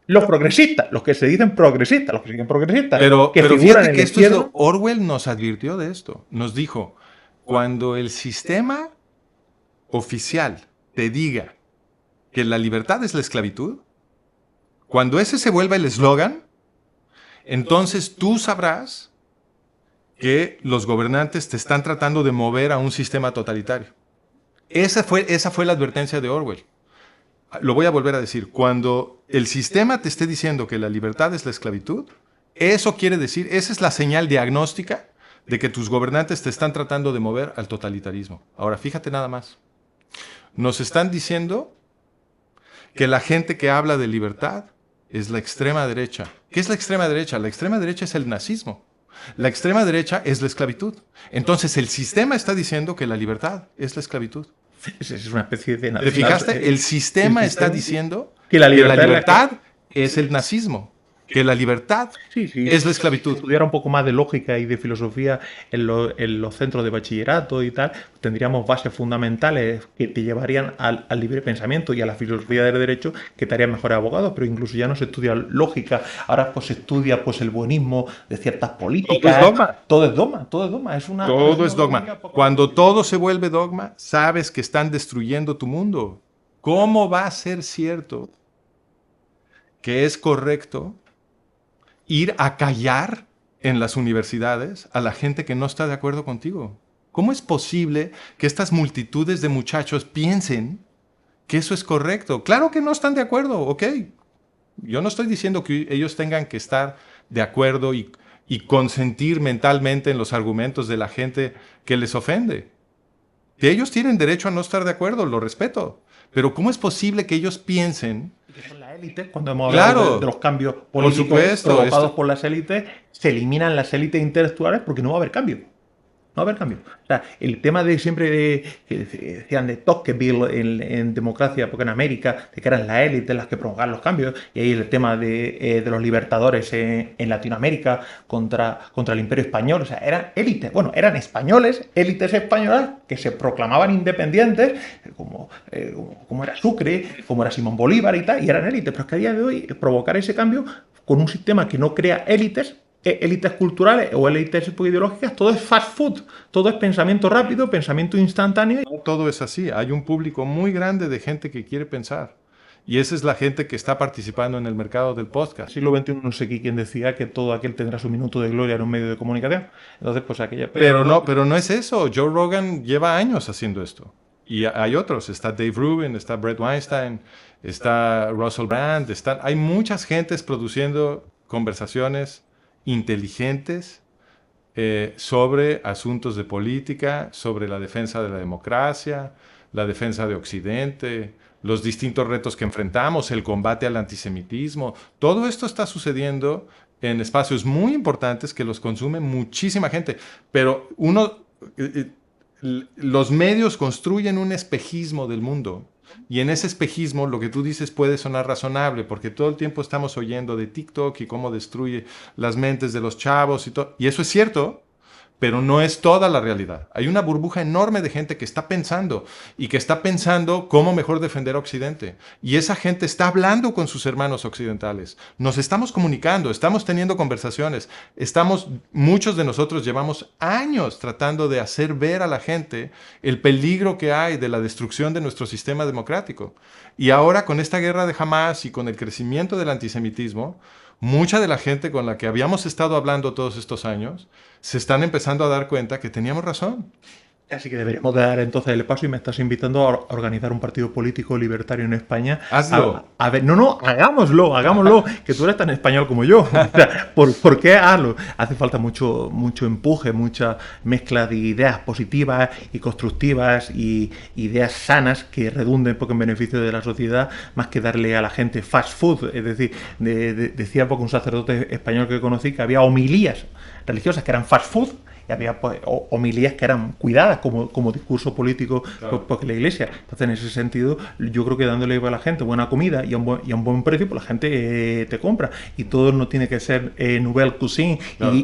Los progresistas, los que se dicen progresistas, los que se dicen progresistas, Pero figuran fíjate en que la esto es izquierda. Orwell nos advirtió de esto. Nos dijo, cuando el sistema oficial te diga que la libertad es la esclavitud, cuando ese se vuelva el eslogan, entonces tú sabrás que los gobernantes te están tratando de mover a un sistema totalitario. Esa fue la advertencia de Orwell. Lo voy a volver a decir. Cuando el sistema te esté diciendo que la libertad es la esclavitud, eso quiere decir, esa es la señal diagnóstica de que tus gobernantes te están tratando de mover al totalitarismo. Ahora, fíjate nada más. Nos están diciendo que la gente que habla de libertad es la extrema derecha. ¿Qué es la extrema derecha? La extrema derecha es el nazismo. La extrema derecha es la esclavitud. Entonces el sistema está diciendo que la libertad es la esclavitud. Es una especie de ¿Te fijaste? El sistema está diciendo que la libertad es el nazismo, que la libertad Sí, sí. es la esclavitud. Si estudiara un poco más de lógica y de filosofía en los centros de bachillerato y tal, tendríamos bases fundamentales que te llevarían al libre pensamiento y a la filosofía del derecho que te harían mejores abogados, pero incluso ya no se estudia lógica, ahora pues se estudia pues el buenismo de ciertas políticas. Todo es dogma. Todo es dogma, todo es dogma. Todo es dogma. Cuando todo se vuelve dogma, sabes que están destruyendo tu mundo. ¿Cómo va a ser cierto que es correcto ir a callar en las universidades a la gente que no está de acuerdo contigo? ¿Cómo es posible que estas multitudes de muchachos piensen que eso es correcto? Claro que no están de acuerdo, ok. Yo no estoy diciendo que ellos tengan que estar de acuerdo y consentir mentalmente en los argumentos de la gente que les ofende. Que ellos tienen derecho a no estar de acuerdo, lo respeto. Pero ¿cómo es posible que ellos piensen que son las élites, cuando hemos hablado Claro, de los cambios por políticos supuesto, provocados por las élites, se eliminan las élites intelectuales porque no va a haber cambio? No va a haber cambio. O sea, el tema de siempre que decían de Tocqueville en democracia, porque en América, de que eran las élites las que provocaban los cambios, y ahí el tema de los libertadores en Latinoamérica contra el Imperio Español, o sea, eran élites, bueno, eran españoles, élites españolas que se proclamaban independientes, como era Sucre, como era Simón Bolívar y tal, y eran élites, pero es que a día de hoy provocar ese cambio con un sistema que no crea élites culturales o élites ideológicas, todo es fast food, todo es pensamiento rápido, pensamiento instantáneo. no todo es así. Hay un público muy grande de gente que quiere pensar. Y esa es la gente que está participando en el mercado del podcast. Siglo XXI no sé quién decía que todo aquel tendrá su minuto de gloria en un medio de comunicación. Entonces, pues aquella... Pero no es eso. Joe Rogan lleva años haciendo esto. Y hay otros. Está Dave Rubin, está Bret Weinstein, está Russell Brand. Hay muchas gentes produciendo conversaciones inteligentes sobre asuntos de política, sobre la defensa de la democracia, la defensa de Occidente, los distintos retos que enfrentamos, el combate al antisemitismo. Todo esto está sucediendo en espacios muy importantes que los consume muchísima gente. Pero los medios construyen un espejismo del mundo. Y en ese espejismo lo que tú dices puede sonar razonable, porque todo el tiempo estamos oyendo de TikTok y cómo destruye las mentes de los chavos y todo. Y eso es cierto, pero no es toda la realidad. Hay una burbuja enorme de gente que está pensando y que está pensando cómo mejor defender a Occidente. Y esa gente está hablando con sus hermanos occidentales. Nos estamos comunicando, estamos teniendo conversaciones. Muchos de nosotros llevamos años tratando de hacer ver a la gente el peligro que hay de la destrucción de nuestro sistema democrático. Y ahora con esta guerra de Hamas y con el crecimiento del antisemitismo, mucha de la gente con la que habíamos estado hablando todos estos años se están empezando a dar cuenta que teníamos razón. Así que deberíamos dar entonces el paso y me estás invitando a organizar un partido político libertario en España. Hazlo. A ver, no, hagámoslo, que tú eres tan español como yo. O sea, ¿por qué hazlo? Hace falta mucho empuje, mucha mezcla de ideas positivas y constructivas y ideas sanas que redunden poco en beneficio de la sociedad, más que darle a la gente fast food. Es decir, decía poco un sacerdote español que conocí que había homilías religiosas que eran fast food y había pues, homilías que eran cuidadas como discurso político por la Iglesia. Entonces, en ese sentido, yo creo que dándole a la gente buena comida y a un buen precio, pues la gente te compra. Y todo no tiene que ser nouvelle cuisine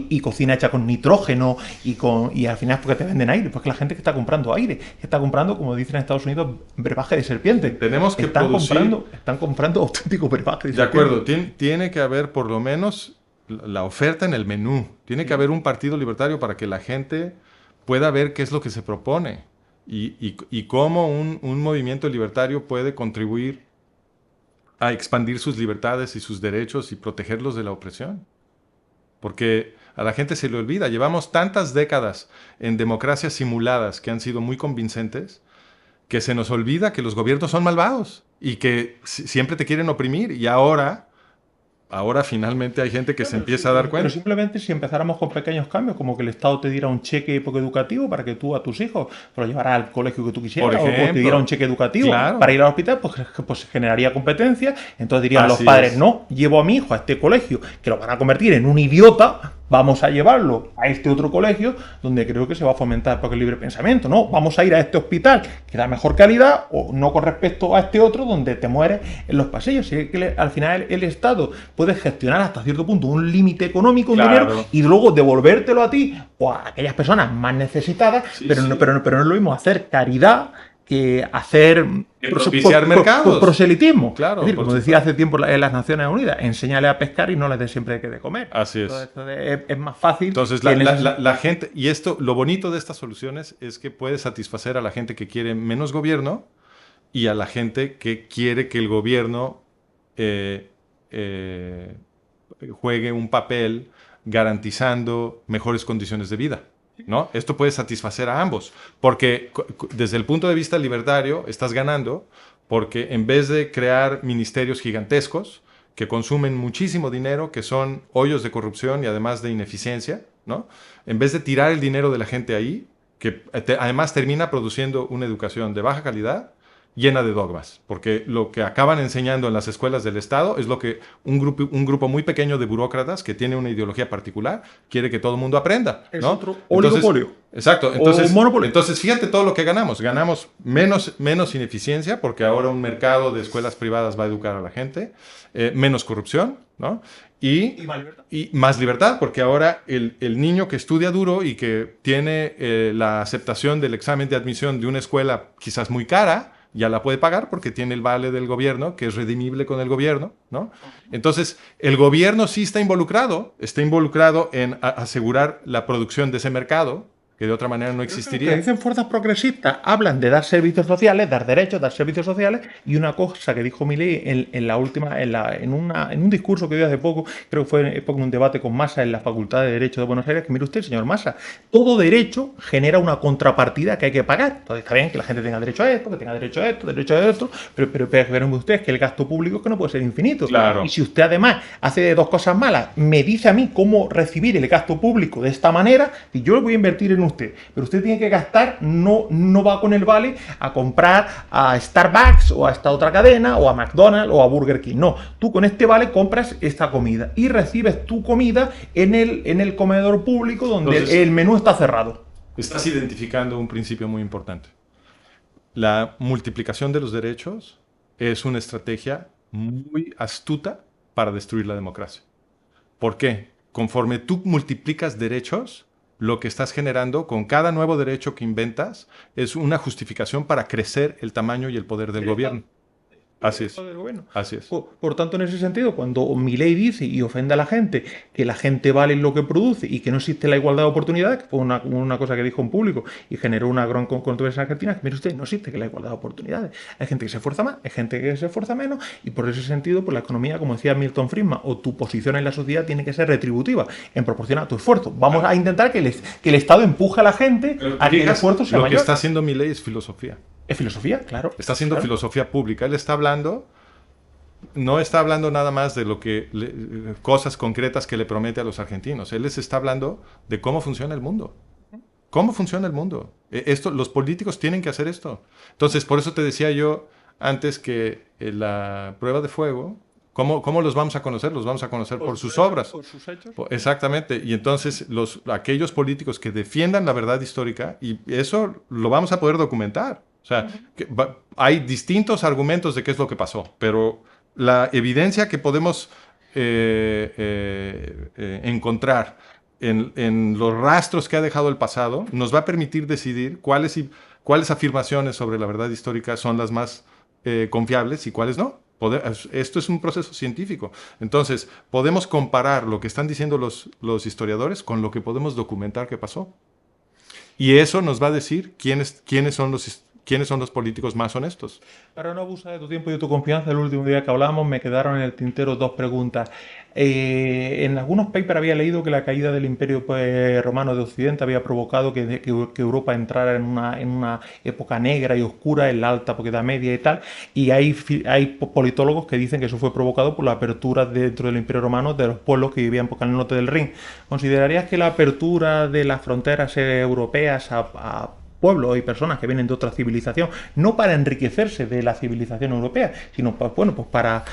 y cocina hecha con nitrógeno y al final porque te venden aire. Porque la gente que está comprando aire, que está comprando, como dicen en Estados Unidos, brebaje de serpiente. Tenemos que están comprando auténtico brebaje de serpiente. De acuerdo, tiene que haber por lo menos la oferta en el menú. Tiene que haber un partido libertario para que la gente pueda ver qué es lo que se propone y cómo un movimiento libertario puede contribuir a expandir sus libertades y sus derechos y protegerlos de la opresión. Porque a la gente se le olvida. Llevamos tantas décadas en democracias simuladas que han sido muy convincentes que se nos olvida que los gobiernos son malvados y que siempre te quieren oprimir. Y ahora finalmente hay gente que se empieza a dar cuenta. Pero simplemente si empezáramos con pequeños cambios, como que el Estado te diera un cheque educativo para que tú a tus hijos los llevaras al colegio que tú quisieras, por ejemplo, o te diera un cheque educativo para ir al hospital, pues se generaría competencia. Entonces dirían los padres, no, llevo a mi hijo a este colegio, que lo van a convertir en un idiota, vamos a llevarlo a este otro colegio donde creo que se va a fomentar el libre pensamiento. No, vamos a ir a este hospital que da mejor calidad o no con respecto a este otro donde te mueres en los pasillos. Así que al final el Estado puede gestionar hasta cierto punto un límite económico, un dinero, y luego devolvértelo a ti o a aquellas personas más necesitadas, pero no es lo mismo hacer caridad que hacer propiciar mercados. Proselitismo. Claro, es decir, como decía hace tiempo en las Naciones Unidas, enséñale a pescar y no les dé siempre que de comer. Así es. Entonces, es más fácil. Entonces, la gente, y esto, lo bonito de estas soluciones es que puede satisfacer a la gente que quiere menos gobierno y a la gente que quiere que el gobierno juegue un papel garantizando mejores condiciones de vida, ¿no? Esto puede satisfacer a ambos, porque desde el punto de vista libertario estás ganando, porque en vez de crear ministerios gigantescos que consumen muchísimo dinero, que son hoyos de corrupción y además de ineficiencia, ¿no? En vez de tirar el dinero de la gente ahí, que además termina produciendo una educación de baja calidad, llena de dogmas, porque lo que acaban enseñando en las escuelas del Estado es lo que un grupo muy pequeño de burócratas que tiene una ideología particular quiere que todo el mundo aprenda, ¿no? Es otro oligopolio. Exacto. Entonces, fíjate todo lo que ganamos. Ganamos menos ineficiencia, porque ahora un mercado de escuelas privadas va a educar a la gente, menos corrupción, ¿no? Y más libertad, porque ahora el niño que estudia duro y que tiene la aceptación del examen de admisión de una escuela quizás muy cara, ya la puede pagar porque tiene el vale del gobierno, que es redimible con el gobierno, ¿no? Entonces, el gobierno sí está involucrado en asegurar la producción de ese mercado, que de otra manera no existiría. Lo que dicen fuerzas progresistas, hablan de dar servicios sociales, dar derechos, dar servicios sociales, y una cosa que dijo Milei en un discurso que dio hace poco, creo que fue en un debate con Massa en la Facultad de Derecho de Buenos Aires, que mire usted, señor Massa, todo derecho genera una contrapartida que hay que pagar. Entonces está bien que la gente tenga derecho a esto, que tenga derecho a esto, derecho a esto, pero vean ustedes que el gasto público es que no puede ser infinito. Claro. Y si usted además hace dos cosas malas, me dice a mí cómo recibir el gasto público de esta manera, y yo lo voy a invertir en gobierno usted, pero usted tiene que gastar, no va con el vale a comprar a Starbucks o a esta otra cadena o a McDonald's o a Burger King. No, tú con este vale compras esta comida y recibes tu comida en el comedor público donde entonces, el menú está cerrado. Estás identificando un principio muy importante. La multiplicación de los derechos es una estrategia muy astuta para destruir la democracia. ¿Por qué? Conforme tú multiplicas derechos, lo que estás generando con cada nuevo derecho que inventas es una justificación para crecer el tamaño y el poder del gobierno. Así es. Así es. Por tanto, en ese sentido, cuando Milei dice y ofende a la gente que la gente vale lo que produce y que no existe la igualdad de oportunidades, que fue una cosa que dijo en público y generó una gran controversia en Argentina, que mire usted, no existe que la igualdad de oportunidades. Hay gente que se esfuerza más, hay gente que se esfuerza menos y por ese sentido, pues la economía, como decía Milton Friedman, o tu posición en la sociedad tiene que ser retributiva en proporción a tu esfuerzo. Vamos a intentar que el Estado empuje a la gente a que el esfuerzo sea mayor. Lo que está haciendo Milei es filosofía. Es filosofía, claro. Está haciendo claro. filosofía pública. Él está hablando, no está hablando nada más de lo que cosas concretas que le promete a los argentinos. Él les está hablando de cómo funciona el mundo. ¿Cómo funciona el mundo? Los políticos tienen que hacer esto. Entonces, por eso te decía yo antes que la prueba de fuego, ¿cómo los vamos a conocer? Los vamos a conocer por sus obras. Por sus hechos. Exactamente. Y entonces aquellos políticos que defiendan la verdad histórica, y eso lo vamos a poder documentar. O sea, hay distintos argumentos de qué es lo que pasó, pero la evidencia que podemos encontrar en los rastros que ha dejado el pasado nos va a permitir decidir cuáles afirmaciones sobre la verdad histórica son las más confiables y cuáles no. Esto es un proceso científico. Entonces, podemos comparar lo que están diciendo los historiadores con lo que podemos documentar que pasó. Y eso nos va a decir quiénes son los políticos más honestos. Para no abusar de tu tiempo y de tu confianza, el último día que hablamos me quedaron en el tintero dos preguntas. En algunos papers había leído que la caída del Imperio Romano de Occidente había provocado que Europa entrara en una época negra y oscura, en la alta Edad Media y tal, y hay politólogos que dicen que eso fue provocado por la apertura dentro del Imperio Romano de los pueblos que vivían por el norte del Rin. ¿Considerarías que la apertura de las fronteras europeas a pueblos y personas que vienen de otra civilización, no para enriquecerse de la civilización europea, sino para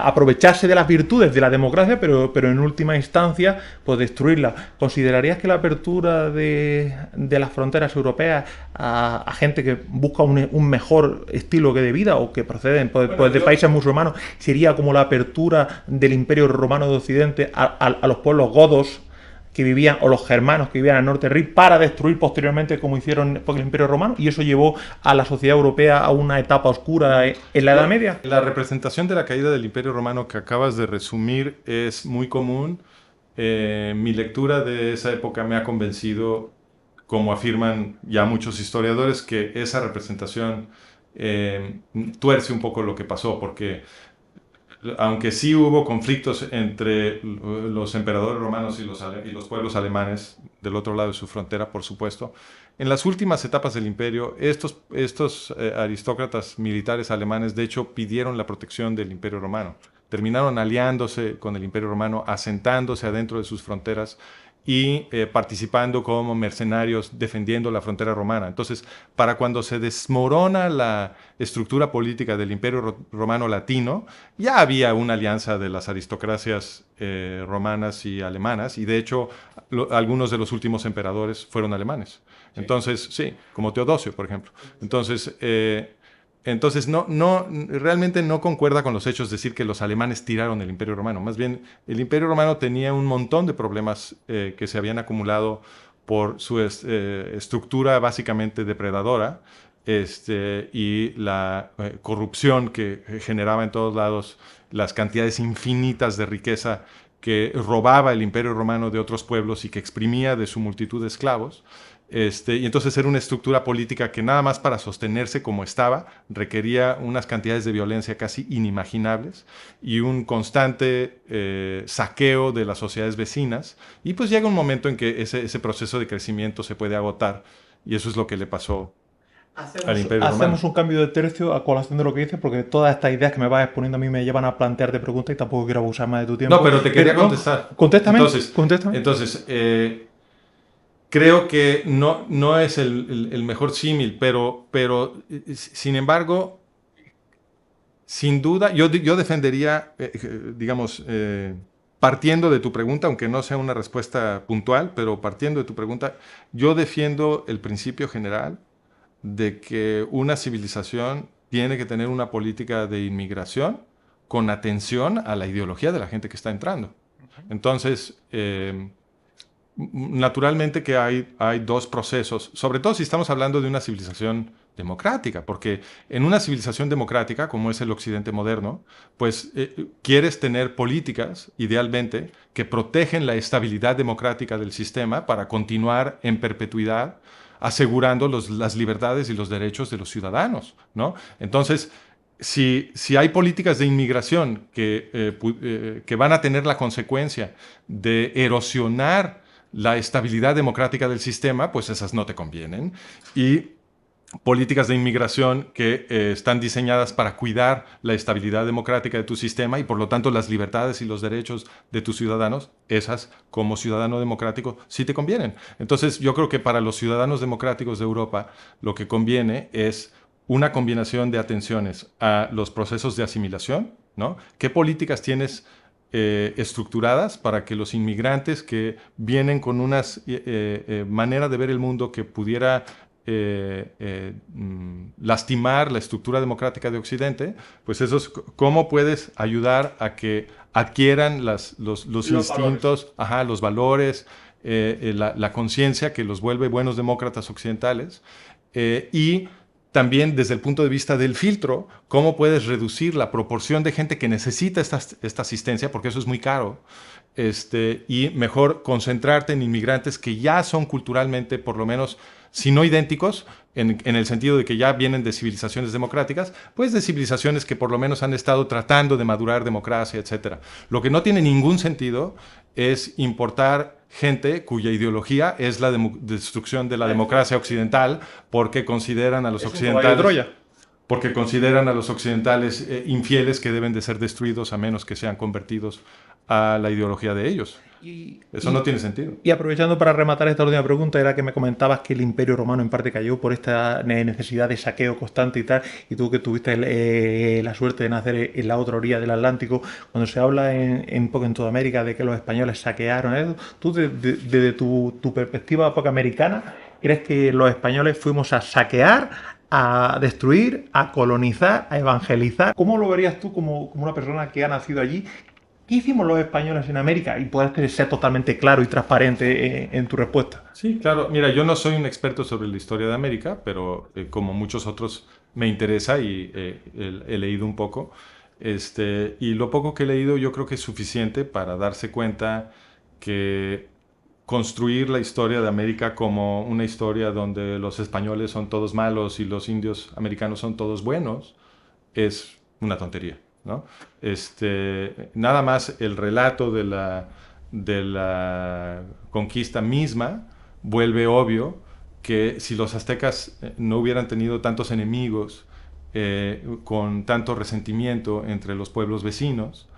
aprovecharse de las virtudes de la democracia, pero en última instancia, pues destruirla? ¿Considerarías que la apertura de las fronteras europeas a gente que busca un mejor estilo de vida o que proceden de países musulmanes sería como la apertura del Imperio Romano de Occidente a los pueblos godos que vivían, o los germanos que vivían al norte del Rin, para destruir posteriormente como hicieron por el Imperio Romano, y eso llevó a la sociedad europea a una etapa oscura en la Edad Media? La representación de la caída del Imperio Romano que acabas de resumir es muy común. Mi lectura de esa época me ha convencido, como afirman ya muchos historiadores, que esa representación tuerce un poco lo que pasó, porque aunque sí hubo conflictos entre los emperadores romanos y los pueblos alemanes del otro lado de su frontera, por supuesto, en las últimas etapas del imperio, estos aristócratas militares alemanes, de hecho, pidieron la protección del Imperio Romano. Terminaron aliándose con el Imperio Romano, asentándose adentro de sus fronteras y participando como mercenarios defendiendo la frontera romana. Entonces, para cuando se desmorona la estructura política del Imperio Romano Latino, ya había una alianza de las aristocracias romanas y alemanas, y de hecho algunos de los últimos emperadores fueron alemanes. Entonces, sí, como Teodosio, por ejemplo. Entonces, realmente no concuerda con los hechos decir que los alemanes tiraron el Imperio Romano. Más bien, el Imperio Romano tenía un montón de problemas que se habían acumulado por su estructura básicamente depredadora y la corrupción que generaba en todos lados, las cantidades infinitas de riqueza que robaba el Imperio Romano de otros pueblos y que exprimía de su multitud de esclavos. Y entonces era una estructura política que nada más para sostenerse como estaba requería unas cantidades de violencia casi inimaginables y un constante saqueo de las sociedades vecinas, y pues llega un momento en que ese proceso de crecimiento se puede agotar, y eso es lo que le pasó al Imperio Romano. Hacemos un cambio de tercio a colación de lo que dices, porque todas estas ideas que me vas exponiendo a mí me llevan a plantearte preguntas y tampoco quiero abusar más de tu tiempo. No, pero te quería contestar. Contéstame. Entonces, creo que no es el mejor símil, pero sin embargo, sin duda, yo defendería, digamos, partiendo de tu pregunta, aunque no sea una respuesta puntual, pero partiendo de tu pregunta, yo defiendo el principio general de que una civilización tiene que tener una política de inmigración con atención a la ideología de la gente que está entrando. Entonces, naturalmente que hay dos procesos, sobre todo si estamos hablando de una civilización democrática, porque en una civilización democrática, como es el Occidente moderno, pues quieres tener políticas, idealmente, que protegen la estabilidad democrática del sistema para continuar en perpetuidad, asegurando las libertades y los derechos de los ciudadanos, ¿no? Entonces, si hay políticas de inmigración que van a tener la consecuencia de erosionar la estabilidad democrática del sistema, pues esas no te convienen. Y políticas de inmigración que están diseñadas para cuidar la estabilidad democrática de tu sistema y por lo tanto las libertades y los derechos de tus ciudadanos, esas como ciudadano democrático sí te convienen. Entonces yo creo que para los ciudadanos democráticos de Europa lo que conviene es una combinación de atenciones a los procesos de asimilación, ¿no? ¿Qué políticas tienes estructuradas para que los inmigrantes que vienen con una manera de ver el mundo que pudiera lastimar la estructura democrática de Occidente, pues eso es cómo puedes ayudar a que adquieran los instintos, los valores, la conciencia que los vuelve buenos demócratas occidentales y también desde el punto de vista del filtro, cómo puedes reducir la proporción de gente que necesita esta asistencia, porque eso es muy caro, y mejor concentrarte en inmigrantes que ya son culturalmente, por lo menos, si no idénticos, en el sentido de que ya vienen de civilizaciones democráticas, pues de civilizaciones que por lo menos han estado tratando de madurar democracia, etc. Lo que no tiene ningún sentido es importar gente cuya ideología es la destrucción de la democracia occidental porque consideran a los occidentales porque consideran a los occidentales infieles que deben de ser destruidos a menos que sean convertidos a la ideología de ellos. Eso no tiene sentido. Y aprovechando para rematar esta última pregunta, era que me comentabas que el Imperio Romano en parte cayó por esta necesidad de saqueo constante y tal, y tú que tuviste la suerte de nacer en la otra orilla del Atlántico, cuando se habla un poco en toda América de que los españoles saquearon, tú desde tu perspectiva poco americana, ¿crees que los españoles fuimos a saquear, a destruir, a colonizar, a evangelizar? ¿Cómo lo verías tú como una persona que ha nacido allí? ¿Qué hicimos los españoles en América? Y puedes ser totalmente claro y transparente en tu respuesta. Sí, claro. Mira, yo no soy un experto sobre la historia de América, pero como muchos otros me interesa y he leído un poco. Y lo poco que he leído yo creo que es suficiente para darse cuenta que construir la historia de América como una historia donde los españoles son todos malos y los indios americanos son todos buenos es una tontería, ¿no? Nada más el relato de la conquista misma vuelve obvio que si los aztecas no hubieran tenido tantos enemigos con tanto resentimiento entre los pueblos vecinos,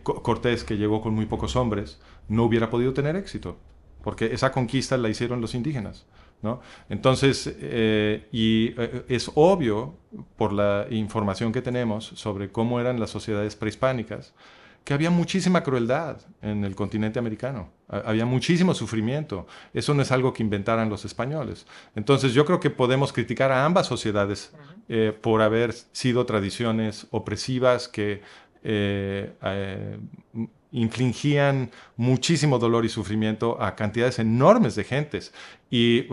Cortés, que llegó con muy pocos hombres, no hubiera podido tener éxito, porque esa conquista la hicieron los indígenas, ¿no? Entonces, es obvio por la información que tenemos sobre cómo eran las sociedades prehispánicas, que había muchísima crueldad en el continente americano, había muchísimo sufrimiento. Eso no es algo que inventaran los españoles. Entonces yo creo que podemos criticar a ambas sociedades por haber sido tradiciones opresivas que infligían muchísimo dolor y sufrimiento a cantidades enormes de gentes. Y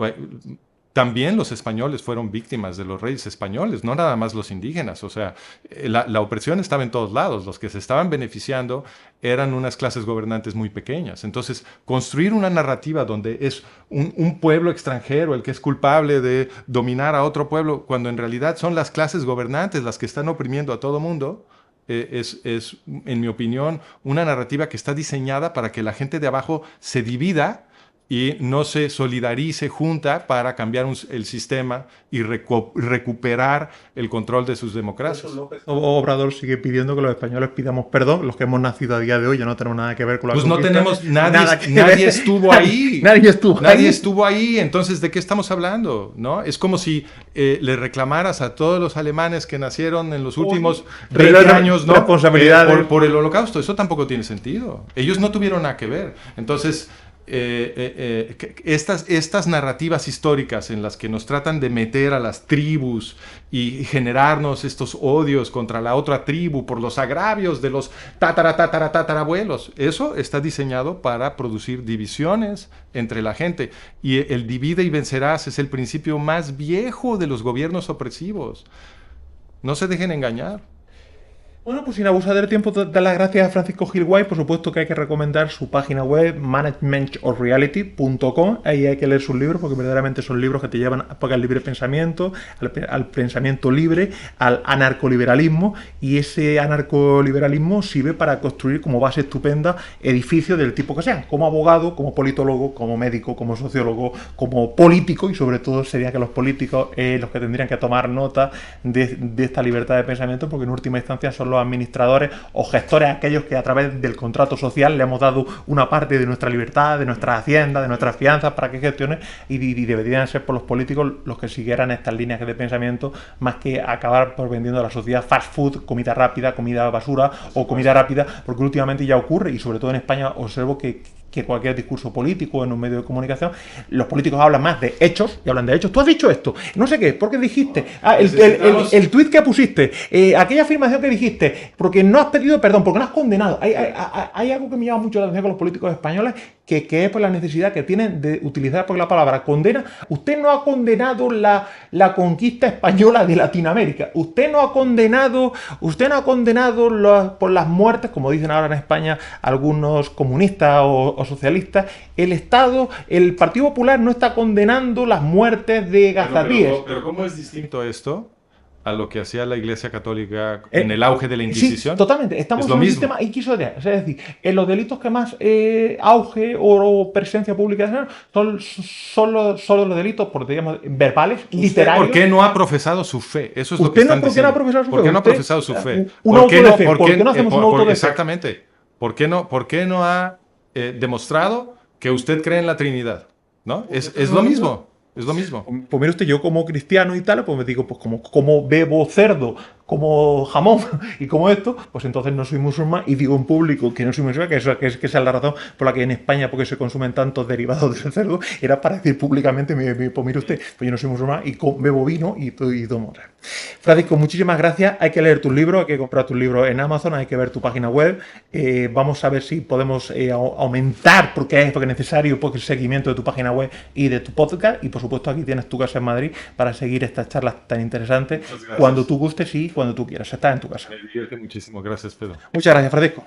también los españoles fueron víctimas de los reyes españoles, no nada más los indígenas. O sea, la opresión estaba en todos lados. Los que se estaban beneficiando eran unas clases gobernantes muy pequeñas. Entonces, construir una narrativa donde es un pueblo extranjero el que es culpable de dominar a otro pueblo, cuando en realidad son las clases gobernantes las que están oprimiendo a todo mundo, es, en mi opinión, una narrativa que está diseñada para que la gente de abajo se divida y no se solidarice junta para cambiar el sistema y recuperar el control de sus democracias. López Obrador sigue pidiendo que los españoles pidamos perdón, los que hemos nacido a día de hoy ya no tenemos nada que ver con la Pues conquista. no tenemos, nadie estuvo ahí. Nadie estuvo ahí, entonces ¿de qué estamos hablando? ¿No? Es como si le reclamaras a todos los alemanes que nacieron en los últimos 20 años, ¿no? Por el Holocausto. Eso tampoco tiene sentido. Ellos no tuvieron nada que ver. Entonces, estas narrativas históricas en las que nos tratan de meter a las tribus y generarnos estos odios contra la otra tribu por los agravios de los tatarabuelos, eso está diseñado para producir divisiones entre la gente. Y el divide y vencerás es el principio más viejo de los gobiernos opresivos. No se dejen engañar. Bueno, pues sin abusar del tiempo, dar las gracias a Francisco Gil Guay. Por supuesto que hay que recomendar su página web, managementofreality.com. Ahí hay que leer sus libros porque verdaderamente son libros que te llevan al libre pensamiento, al pensamiento libre, al anarcoliberalismo. Y ese anarcoliberalismo sirve para construir como base estupenda edificios del tipo que sean, como abogado, como politólogo, como médico, como sociólogo, como político. Y sobre todo sería que los políticos los que tendrían que tomar nota de esta libertad de pensamiento, porque en última instancia son los administradores o gestores, aquellos que a través del contrato social le hemos dado una parte de nuestra libertad, de nuestra hacienda, de nuestras fianzas para que gestione, y deberían ser por los políticos los que siguieran estas líneas de pensamiento, más que acabar por vendiendo a la sociedad fast food, comida rápida, comida basura o comida rápida, porque últimamente ya ocurre, y sobre todo en España observo que cualquier discurso político en un medio de comunicación, los políticos hablan más de hechos, y hablan de hechos. Tú has dicho esto, no sé qué, ¿por qué dijiste? El tuit que pusiste, aquella afirmación que dijiste, porque no has pedido perdón, porque no has condenado. Hay algo que me llama mucho la atención con los políticos españoles, que es por la necesidad que tienen de utilizar por la palabra condena. Usted no ha condenado la conquista española de Latinoamérica. Usted no ha condenado por las muertes, como dicen ahora en España algunos comunistas o socialistas. El Estado, el Partido Popular no está condenando las muertes de gazatíes. Pero ¿cómo es distinto esto a lo que hacía la Iglesia Católica en el auge de la Inquisición? Sí, totalmente. Estamos en un sistema inquisitorial. Es decir, en los delitos que más auge o presencia pública son solo los delitos, digamos, verbales, literarios. ¿Por qué no ha profesado su fe? Eso es lo que están diciendo. ¿Por qué no ha profesado su fe? ¿Por qué no hacemos un auto de fe? Exactamente. ¿Por qué no ha demostrado que usted cree en la Trinidad? ¿No? Es lo mismo. Es lo mismo. Pues mire usted, yo como cristiano y tal, pues me digo, pues como bebo cerdo, como jamón y como esto, pues entonces no soy musulmán, y digo en público que no soy musulmán, que esa es la razón por la que en España, porque se consumen tantos derivados del cerdo, era para decir públicamente, pues mire usted, pues yo no soy musulmán y bebo vino y tomo. Francisco, muchísimas gracias. Hay que leer tus libros, hay que comprar tus libros en Amazon, hay que ver tu página web. Vamos a ver si podemos aumentar, porque es necesario, porque el seguimiento de tu página web y de tu podcast. Y por supuesto aquí tienes tu casa en Madrid para seguir estas charlas tan interesantes cuando tú gustes y cuando tú quieras. Estás en tu casa. Me divierte muchísimo. Gracias, Pedro. Muchas gracias, Francisco.